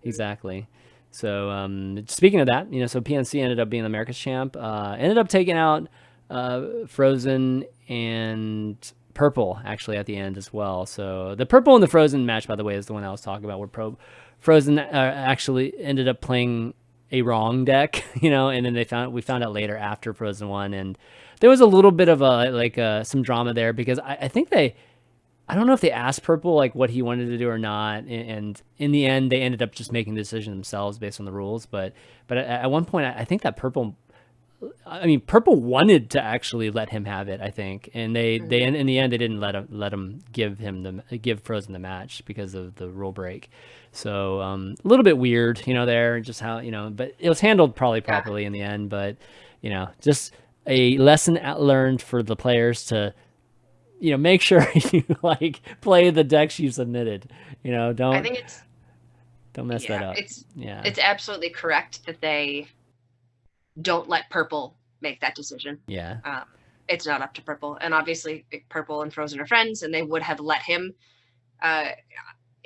exactly. So speaking of that, so PNC ended up being America's champ. Ended up taking out Frozen and Purple actually at the end as well. So the Purple and the Frozen match, by the way, is the one I was talking about, where Frozen actually ended up playing a wrong deck, and then we found out later after Frozen won, and there was a little bit of some drama there, because I think I don't know if they asked Purple like what he wanted to do or not, and in the end they ended up just making the decision themselves based on the rules. But at one point I think that Purple, I mean, Purple wanted to actually let him have it, I think, and they in the end they didn't let him give Frozen the match because of the rule break. So a little bit weird, there, just how, but it was handled probably properly in the end. But just a lesson learned for the players to make sure you like play the decks you submitted. Don't. I think don't mess that up. It's absolutely correct that they don't let Purple make that decision. Yeah. It's not up to Purple, and obviously Purple and Frozen are friends, and they would have let him.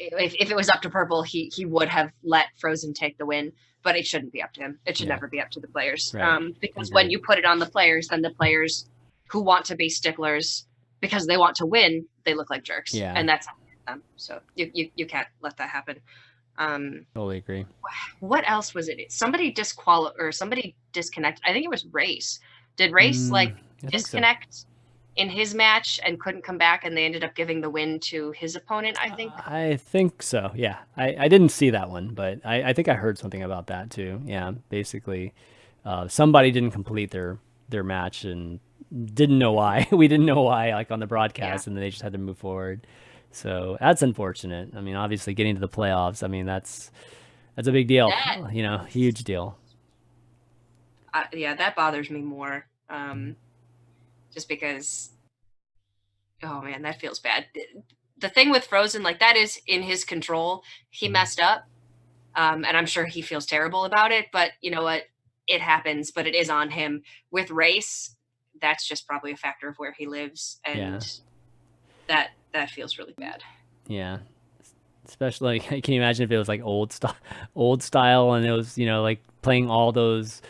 If it was up to Purple, he would have let Frozen take the win, but it shouldn't be up to him. It should never be up to the players, because when you put it on the players, then the players who want to be sticklers because they want to win, they look like jerks, and that's them. So you can't let that happen. Totally agree. What else was it? Somebody somebody disconnect. I think it was Race. Did Race disconnect in his match and couldn't come back, and they ended up giving the win to his opponent? I think so. Yeah, I didn't see that one, but I think I heard something about that too. Yeah, basically, somebody didn't complete their match and didn't know why. We didn't know why, like on the broadcast, and then they just had to move forward. So that's unfortunate. I mean, obviously getting to the playoffs, I mean, that's a big deal, huge deal. That bothers me more. Just because, oh man, that feels bad. The thing with Frozen, like, that is in his control. He messed up. And I'm sure he feels terrible about it, but you know what? It happens, but it is on him. With Race, that's just probably a factor of where he lives. And that feels really bad. Yeah. Especially, like, can you imagine if it was like old style and it was, like playing all those,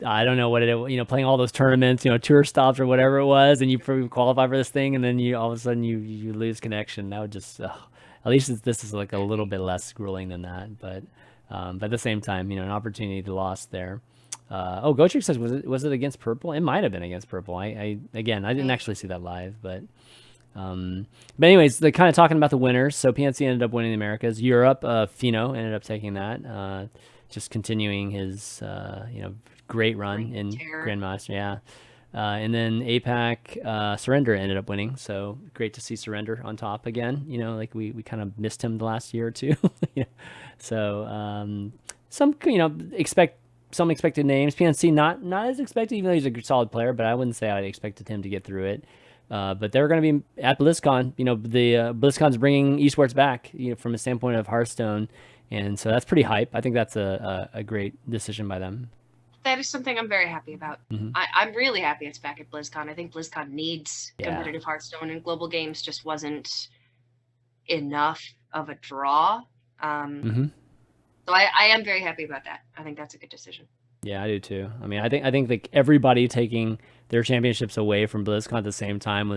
I don't know what it, playing all those tournaments, tour stops or whatever it was, and you qualify for this thing, and then you all of a sudden you lose connection. That would just, at least this is like a little bit less grueling than that. But at the same time, an opportunity to lost there. Gotrick says, was it against Purple? It might have been against Purple. I didn't actually see that live, but anyways, they're kind of talking about the winners. So PNC ended up winning the Americas. Europe, Fino ended up taking that, just continuing his great run in Grandmaster. And then APAC, Surrender ended up winning. So great to see Surrender on top again. Like we kind of missed him the last year or two. So some expected names. PNC not as expected, even though he's a solid player, but I wouldn't say I'd expected him to get through it. But they're going to be at BlizzCon. The BlizzCon's bringing esports back, from a standpoint of Hearthstone, and so that's pretty hype. I think that's a great decision by them. That is something I'm very happy about. Mm-hmm. I'm really happy it's back at BlizzCon. I think BlizzCon needs competitive Hearthstone, and Global Games just wasn't enough of a draw. So I am very happy about that. I think that's a good decision. Yeah, I do too. I mean, I think like everybody taking their championships away from BlizzCon at the same time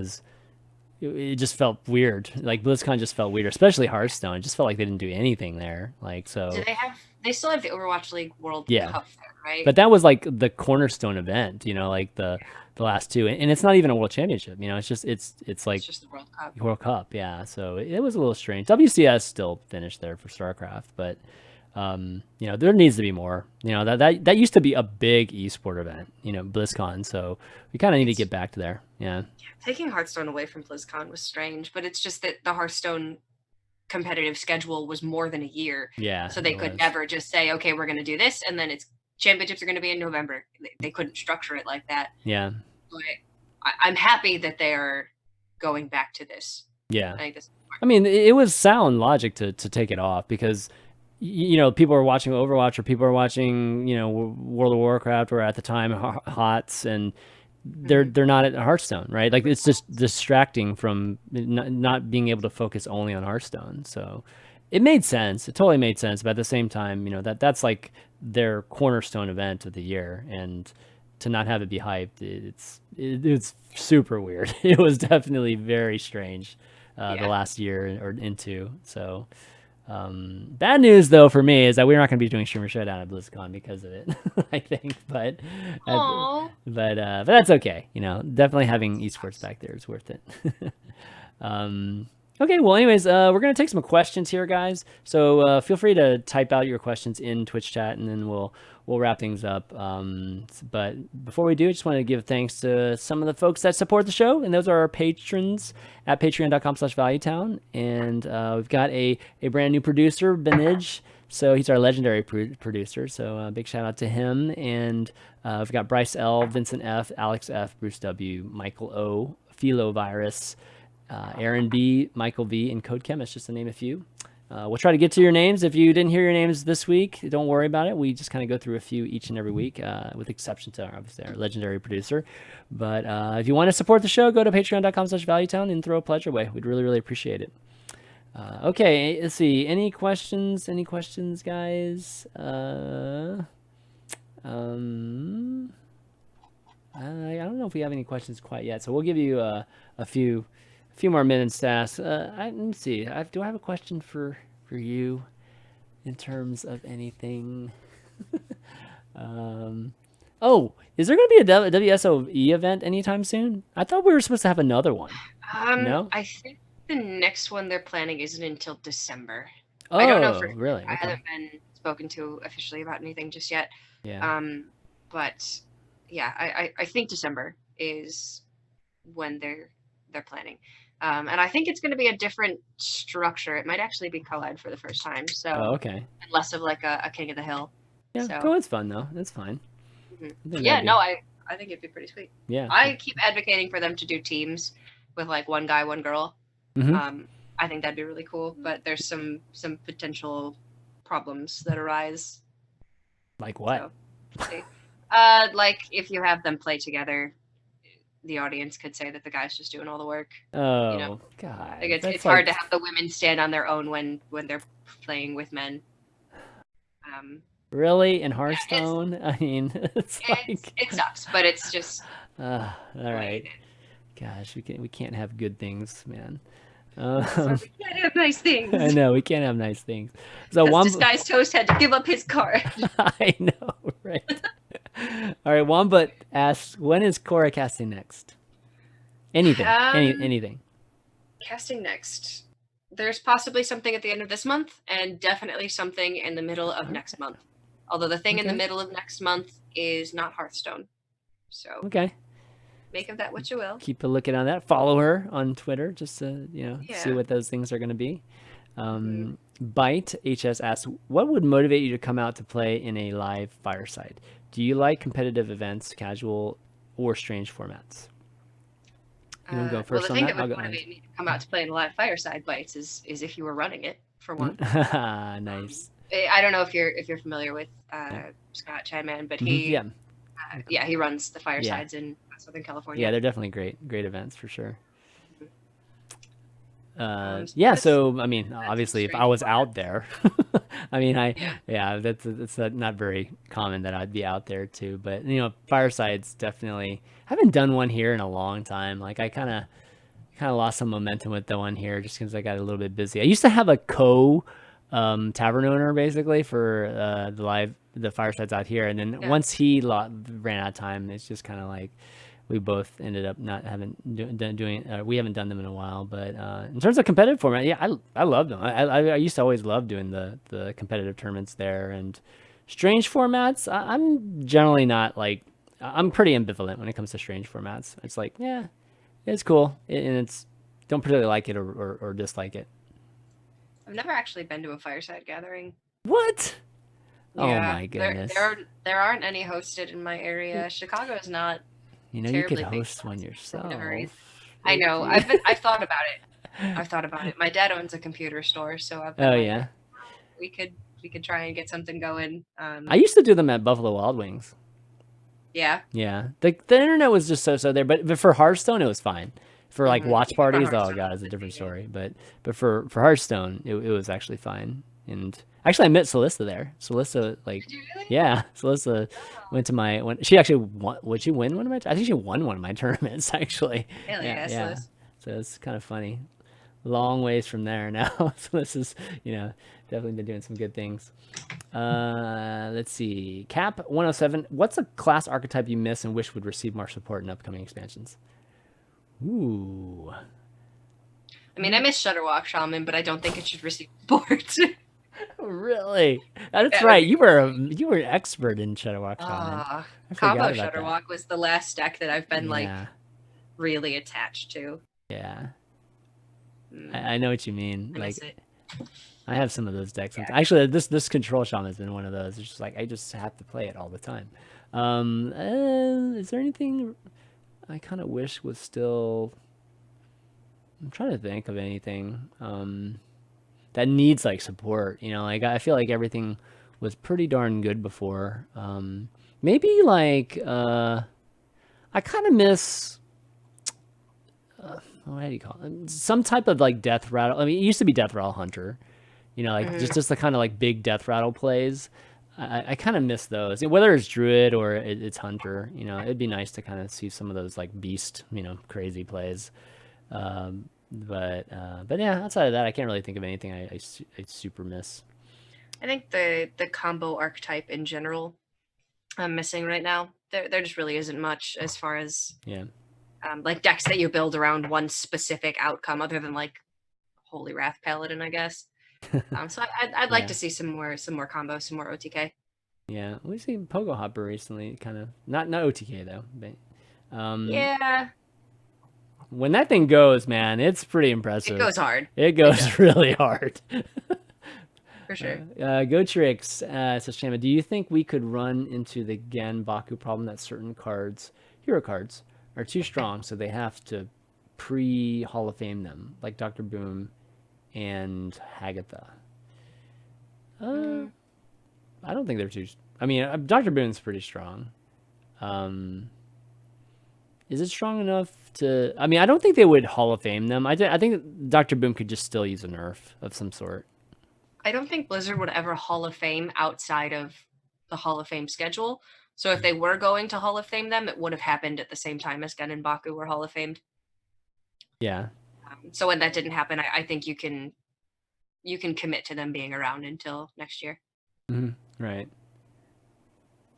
it just felt weird. Like BlizzCon just felt weird, especially Hearthstone. It just felt like they didn't do anything there. Like, so they still have the Overwatch League World Cup there, right? But that was like the cornerstone event, like the last two, and it's not even a world championship. It's just the World Cup. World Cup, yeah. So it was a little strange. WCS still finished there for StarCraft, but there needs to be more. That used to be a big esport event, BlizzCon. So we kind of need to get back to there. Yeah. Taking Hearthstone away from BlizzCon was strange, but it's just that the Hearthstone competitive schedule was more than a year. Yeah. So they could never just say, okay, we're going to do this, and then championships are going to be in November. They couldn't structure it like that. Yeah. But I'm happy that they are going back to this. Yeah. I mean, it was sound logic to take it off, because people are watching Overwatch, or people are watching, World of Warcraft, or at the time HOTS, and they're not at Hearthstone, right? Like, it's just distracting from not being able to focus only on Hearthstone. So it made sense. It totally made sense. But at the same time, that's like their cornerstone event of the year, and to not have it be hyped, it's super weird. It was definitely very strange the last year or into. So bad news though for me is that we're not going to be doing Streamer Showdown at BlizzCon because of it. I think, but that's okay. Definitely having esports back there is worth it. Okay, well, anyways, we're going to take some questions here, guys. So feel free to type out your questions in Twitch chat, and then we'll wrap things up. But before we do, I just want to give thanks to some of the folks that support the show, and those are our patrons at patreon.com/valuetown. And we've got a brand new producer, Bennidge. So he's our legendary producer. So big shout out to him. And we've got Bryce L, Vincent F, Alex F, Bruce W, Michael O, Philovirus, Aaron B, Michael V, and Code Chemist, just to name a few. We'll try to get to your names. If you didn't hear your names this week, don't worry about it. We just kind of go through a few each and every week, with exception to obviously our legendary producer. But if you want to support the show, go to patreon.com/valuetown and throw a pledge away. We'd really, really appreciate it. Okay, let's see. Any questions? Any questions, guys? I don't know if we have any questions quite yet, so we'll give you a few more minutes to ask. Let me see. Do I have a question for you in terms of anything? Oh, is there going to be a WSOE event anytime soon? I thought we were supposed to have another one. No? I think the next one they're planning isn't until December. Oh, I don't know for really? Okay. I haven't been spoken to officially about anything just yet. Yeah. But yeah, I think December is when they're planning. And I think it's going to be a different structure. It might actually be co-ed for the first time. So okay. And less of like a King of the Hill. Yeah, so. co-ed's fun though. That's fine. Mm-hmm. Yeah, no, I think it'd be pretty sweet. Yeah. I keep advocating for them to do teams with like one guy, one girl. Mm-hmm. I think that'd be really cool, but there's some potential problems that arise. Like what? So, like if you have them play together, the audience could say that the guy's just doing all the work. Oh, God. Like it's hard to have the women stand on their own when they're playing with men. Really? In Hearthstone? I mean, it sucks, but it's just all right. Gosh, we can't have good things, man. We can't have nice things. I know, we can't have nice things. So DisguisedToast had to give up his card. I know, right? All right, Wombat asks, when is Cora casting next? Anything. Anything. Casting next. There's possibly something at the end of this month, and definitely something in the middle of next month. Although the thing in the middle of next month is not Hearthstone. So okay. Make of that what you will. Keep a looking on that. Follow her on Twitter just to see what those things are going to be. Bite HS asks, what would motivate you to come out to play in a live fireside? Do you like competitive events, casual, or strange formats? You want to go first on that? The thing that would motivate me to come out to play in a live fireside Bites is if you were running it, for one. Nice. I don't know if you're familiar with Scott ChanManV, but he he runs the firesides in Southern California. Yeah, they're definitely great events for sure. So I mean, obviously, if I was out there, I mean, that's not very common that I'd be out there too. But firesides definitely. I haven't done one here in a long time. Like I kind of lost some momentum with the one here just because I got a little bit busy. I used to have a tavern owner basically for the firesides out here, and then once he ran out of time, it's just kind of like we both ended up not we haven't done them in a while. But in terms of competitive format, I love them. I used to always love doing the competitive tournaments there. And strange formats, I'm generally not like, I'm pretty ambivalent when it comes to strange formats. It's like, yeah, it's cool, and it's don't particularly like it or dislike it. I've never actually been to a fireside gathering. What? Yeah, oh my goodness. There aren't any hosted in my area. Chicago is not. You could host one yourself. I know. I've thought about it. My dad owns a computer store, so I've been we could try and get something going. I used to do them at Buffalo Wild Wings. Yeah. Yeah. The internet was just so there, but for Hearthstone it was fine. For like watch parties, oh god, it's a different story. But for Hearthstone, it was actually fine. And actually, I met Celissa there. Celissa, like, did you really? Yeah, Celissa went to she actually won. Would she win one of my? I think she won one of my tournaments actually. Hell yeah. So it's kind of funny. Long ways from there now. Celissa's, definitely been doing some good things. Let's see. Cap 107. What's a class archetype you miss and wish would receive more support in upcoming expansions? Ooh. I mean, I miss Shutterwalk Shaman, but I don't think it should receive reports. Really? That's right. You were an expert in Shutterwalk Shaman. I Combo forgot about Shutterwalk was the last deck that I've been like Yeah. really attached to. Yeah. I know what you mean. I Like, miss it. I have some of those decks. Yeah. Actually, this Control Shaman has been one of those. It's just like I just have to play it all the time. Is there anything I kind of wish was still? I'm trying to think of anything that needs like support. You know, like I feel like everything was pretty darn good before. Maybe like I kind of miss. What do you call it? Some type of like death rattle. I mean, it used to be death rattle hunter. You know, like just the kind of like big death rattle plays. I kind of miss those. Whether it's druid or it's hunter, you know, it'd be nice to kind of see some of those like beast, you know, crazy plays. But yeah, outside of that, I can't really think of anything I super miss. I think the combo archetype in general, I'm missing right now. There just really isn't much as far as like decks that you build around one specific outcome, other than like Holy Wrath Paladin, I guess. So I'd like to see some more combos, some more OTK. Yeah, we've seen Pogo Hopper recently, kind of not OTK though, but yeah. When that thing goes, man, it's pretty impressive. It goes hard. It goes really hard. For sure. GoTrix says, Shama, do you think we could run into the Gen Baku problem that certain cards, hero cards, are too strong, so they have to pre-Hall of Fame them, like Dr. Boom and Hagatha? I don't think they're too... I mean, Dr. Boom's pretty strong. Is it strong enough to... I mean, I don't think they would Hall of Fame them. I think Dr. Boom could just still use a nerf of some sort. I don't think Blizzard would ever Hall of Fame outside of the Hall of Fame schedule. So if they were going to Hall of Fame them, it would have happened at the same time as Gen and Baku were Hall of Famed. Yeah. So when that didn't happen, I think you can commit to them being around until next year. Right.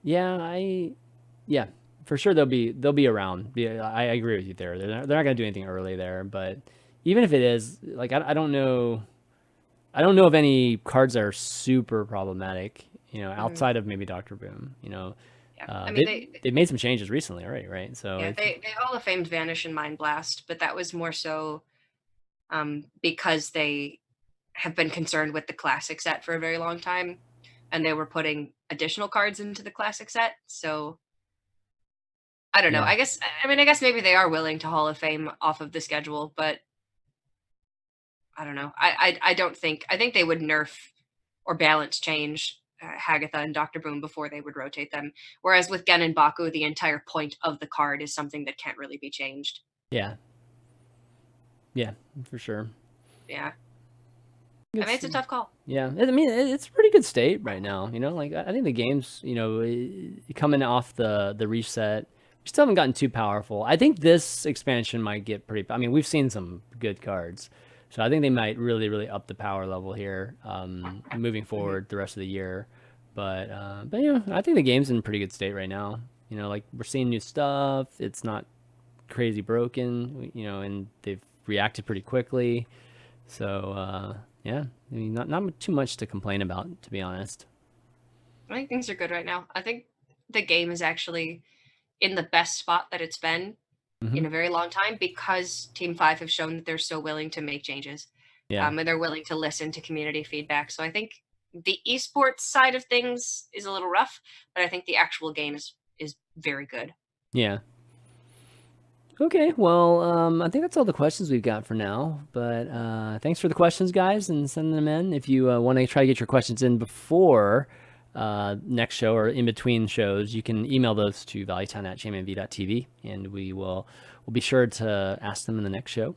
Yeah, for sure they'll be around. I agree with you there. They're not going to do anything early there, but even if it is, like I don't know of any cards that are super problematic, you know, outside of maybe Dr. Boom, you know. Yeah. I mean, they made some changes recently already, right? So yeah, they Hall of Famed Vanish and Mind Blast, but that was more so because they have been concerned with the classic set for a very long time, and they were putting additional cards into the classic set. So I don't know. I guess maybe they are willing to Hall of Fame off of the schedule, but I don't know. I don't think. I think they would nerf or balance change Hagatha and Dr. Boom before they would rotate them. Whereas with Gen and Baku, the entire point of the card is something that can't really be changed. Yeah, for sure. Yeah. I mean, it's a tough call. Yeah, I mean, it's a pretty good state right now. You know, like I think the game's, you know, coming off the reset, we still haven't gotten too powerful. I think this expansion might get pretty. I mean, we've seen some good cards, so I think they might really, really up the power level here, moving forward the rest of the year. But yeah, I think the game's in pretty good state right now. You know, like we're seeing new stuff. It's not crazy broken. You know, and they've reacted pretty quickly. So yeah, I mean, not too much to complain about, to be honest. I think things are good right now. I think the game is actually in the best spot that it's been in a very long time, because Team 5 have shown that they're so willing to make changes. Yeah. And they're willing to listen to community feedback. So I think the esports side of things is a little rough, but I think the actual game is very good. Yeah. Okay, well, I think that's all the questions we've got for now. But thanks for the questions, guys, and sending them in. If you want to try to get your questions in before next show or in between shows, you can email those to valleytown@chanmanv.tv, and we'll be sure to ask them in the next show.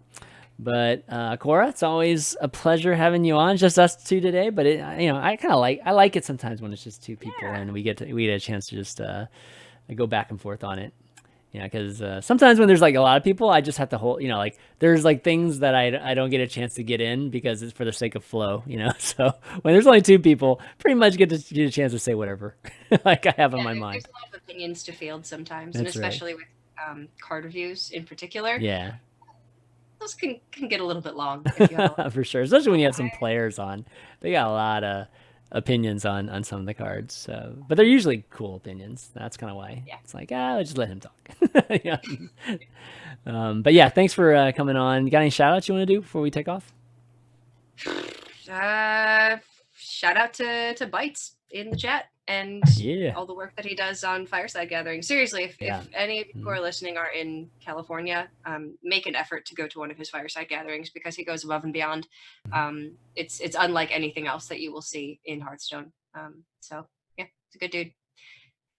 But Cora, it's always a pleasure having you on. Just us two today, but I like it sometimes when it's just two people and we get a chance to just go back and forth on it. Yeah, because sometimes when there's like a lot of people, I just have to hold, like there's like things that I don't get a chance to get in because it's for the sake of flow, So when there's only two people, pretty much get a chance to say whatever like I have in my mind. There's a lot of opinions to field sometimes, and especially with card reviews in particular. Yeah. those can get a little bit long if you have for sure, especially when you have some players on. They got a lot of opinions on some of the cards, so but they're usually cool opinions. That's kind of why it's like just let him talk. Yeah. But yeah, thanks for coming on. You got any shout outs you want to do before we take off? Shout out to Bites in the chat and all the work that he does on Fireside Gathering. Seriously, if any of you who are listening are in California, make an effort to go to one of his Fireside Gatherings because he goes above and beyond. It's unlike anything else that you will see in Hearthstone. So yeah, it's a good dude.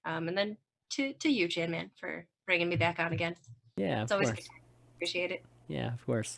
And then to you, ChanMan, for bringing me back on again. Yeah, it's always good. Appreciate it. Yeah, of course.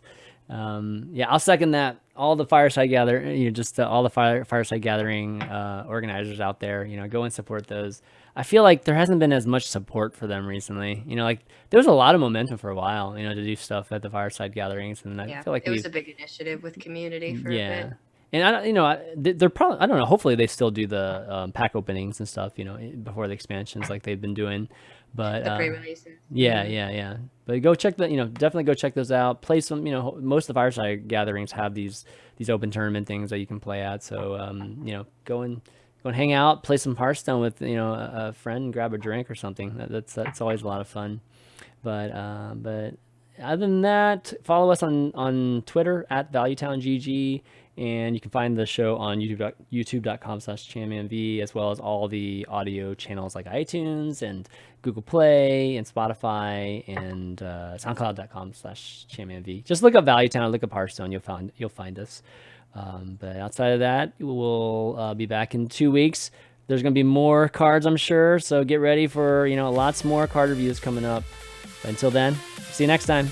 I'll second that. All the Fireside Gathering, all the Fireside Gathering organizers out there, go and support those. I feel like there hasn't been as much support for them recently. Like there was a lot of momentum for a lot to do stuff at the Fireside Gatherings, and I feel like it was a big initiative with community for a bit. And they're probably, I don't know, hopefully they still do the pack openings and stuff, before the expansions like they've been doing. But the pre-releases. Yeah. But go check definitely go check those out. Play some, most of the Fireside Gatherings have these open tournament things that you can play at. So, go and hang out, play some Hearthstone with, a friend, grab a drink or something. That's always a lot of fun. But other than that, follow us on Twitter at ValueTownGG. And you can find the show on youtube.com/ChanManV, as well as all the audio channels like iTunes and Google Play and Spotify and SoundCloud.com/ChanManV. Just look up ValueTown, look up Hearthstone, you'll find us. But outside of that, we'll be back in 2 weeks. There's going to be more cards, I'm sure. So get ready for lots more card reviews coming up. But until then, see you next time.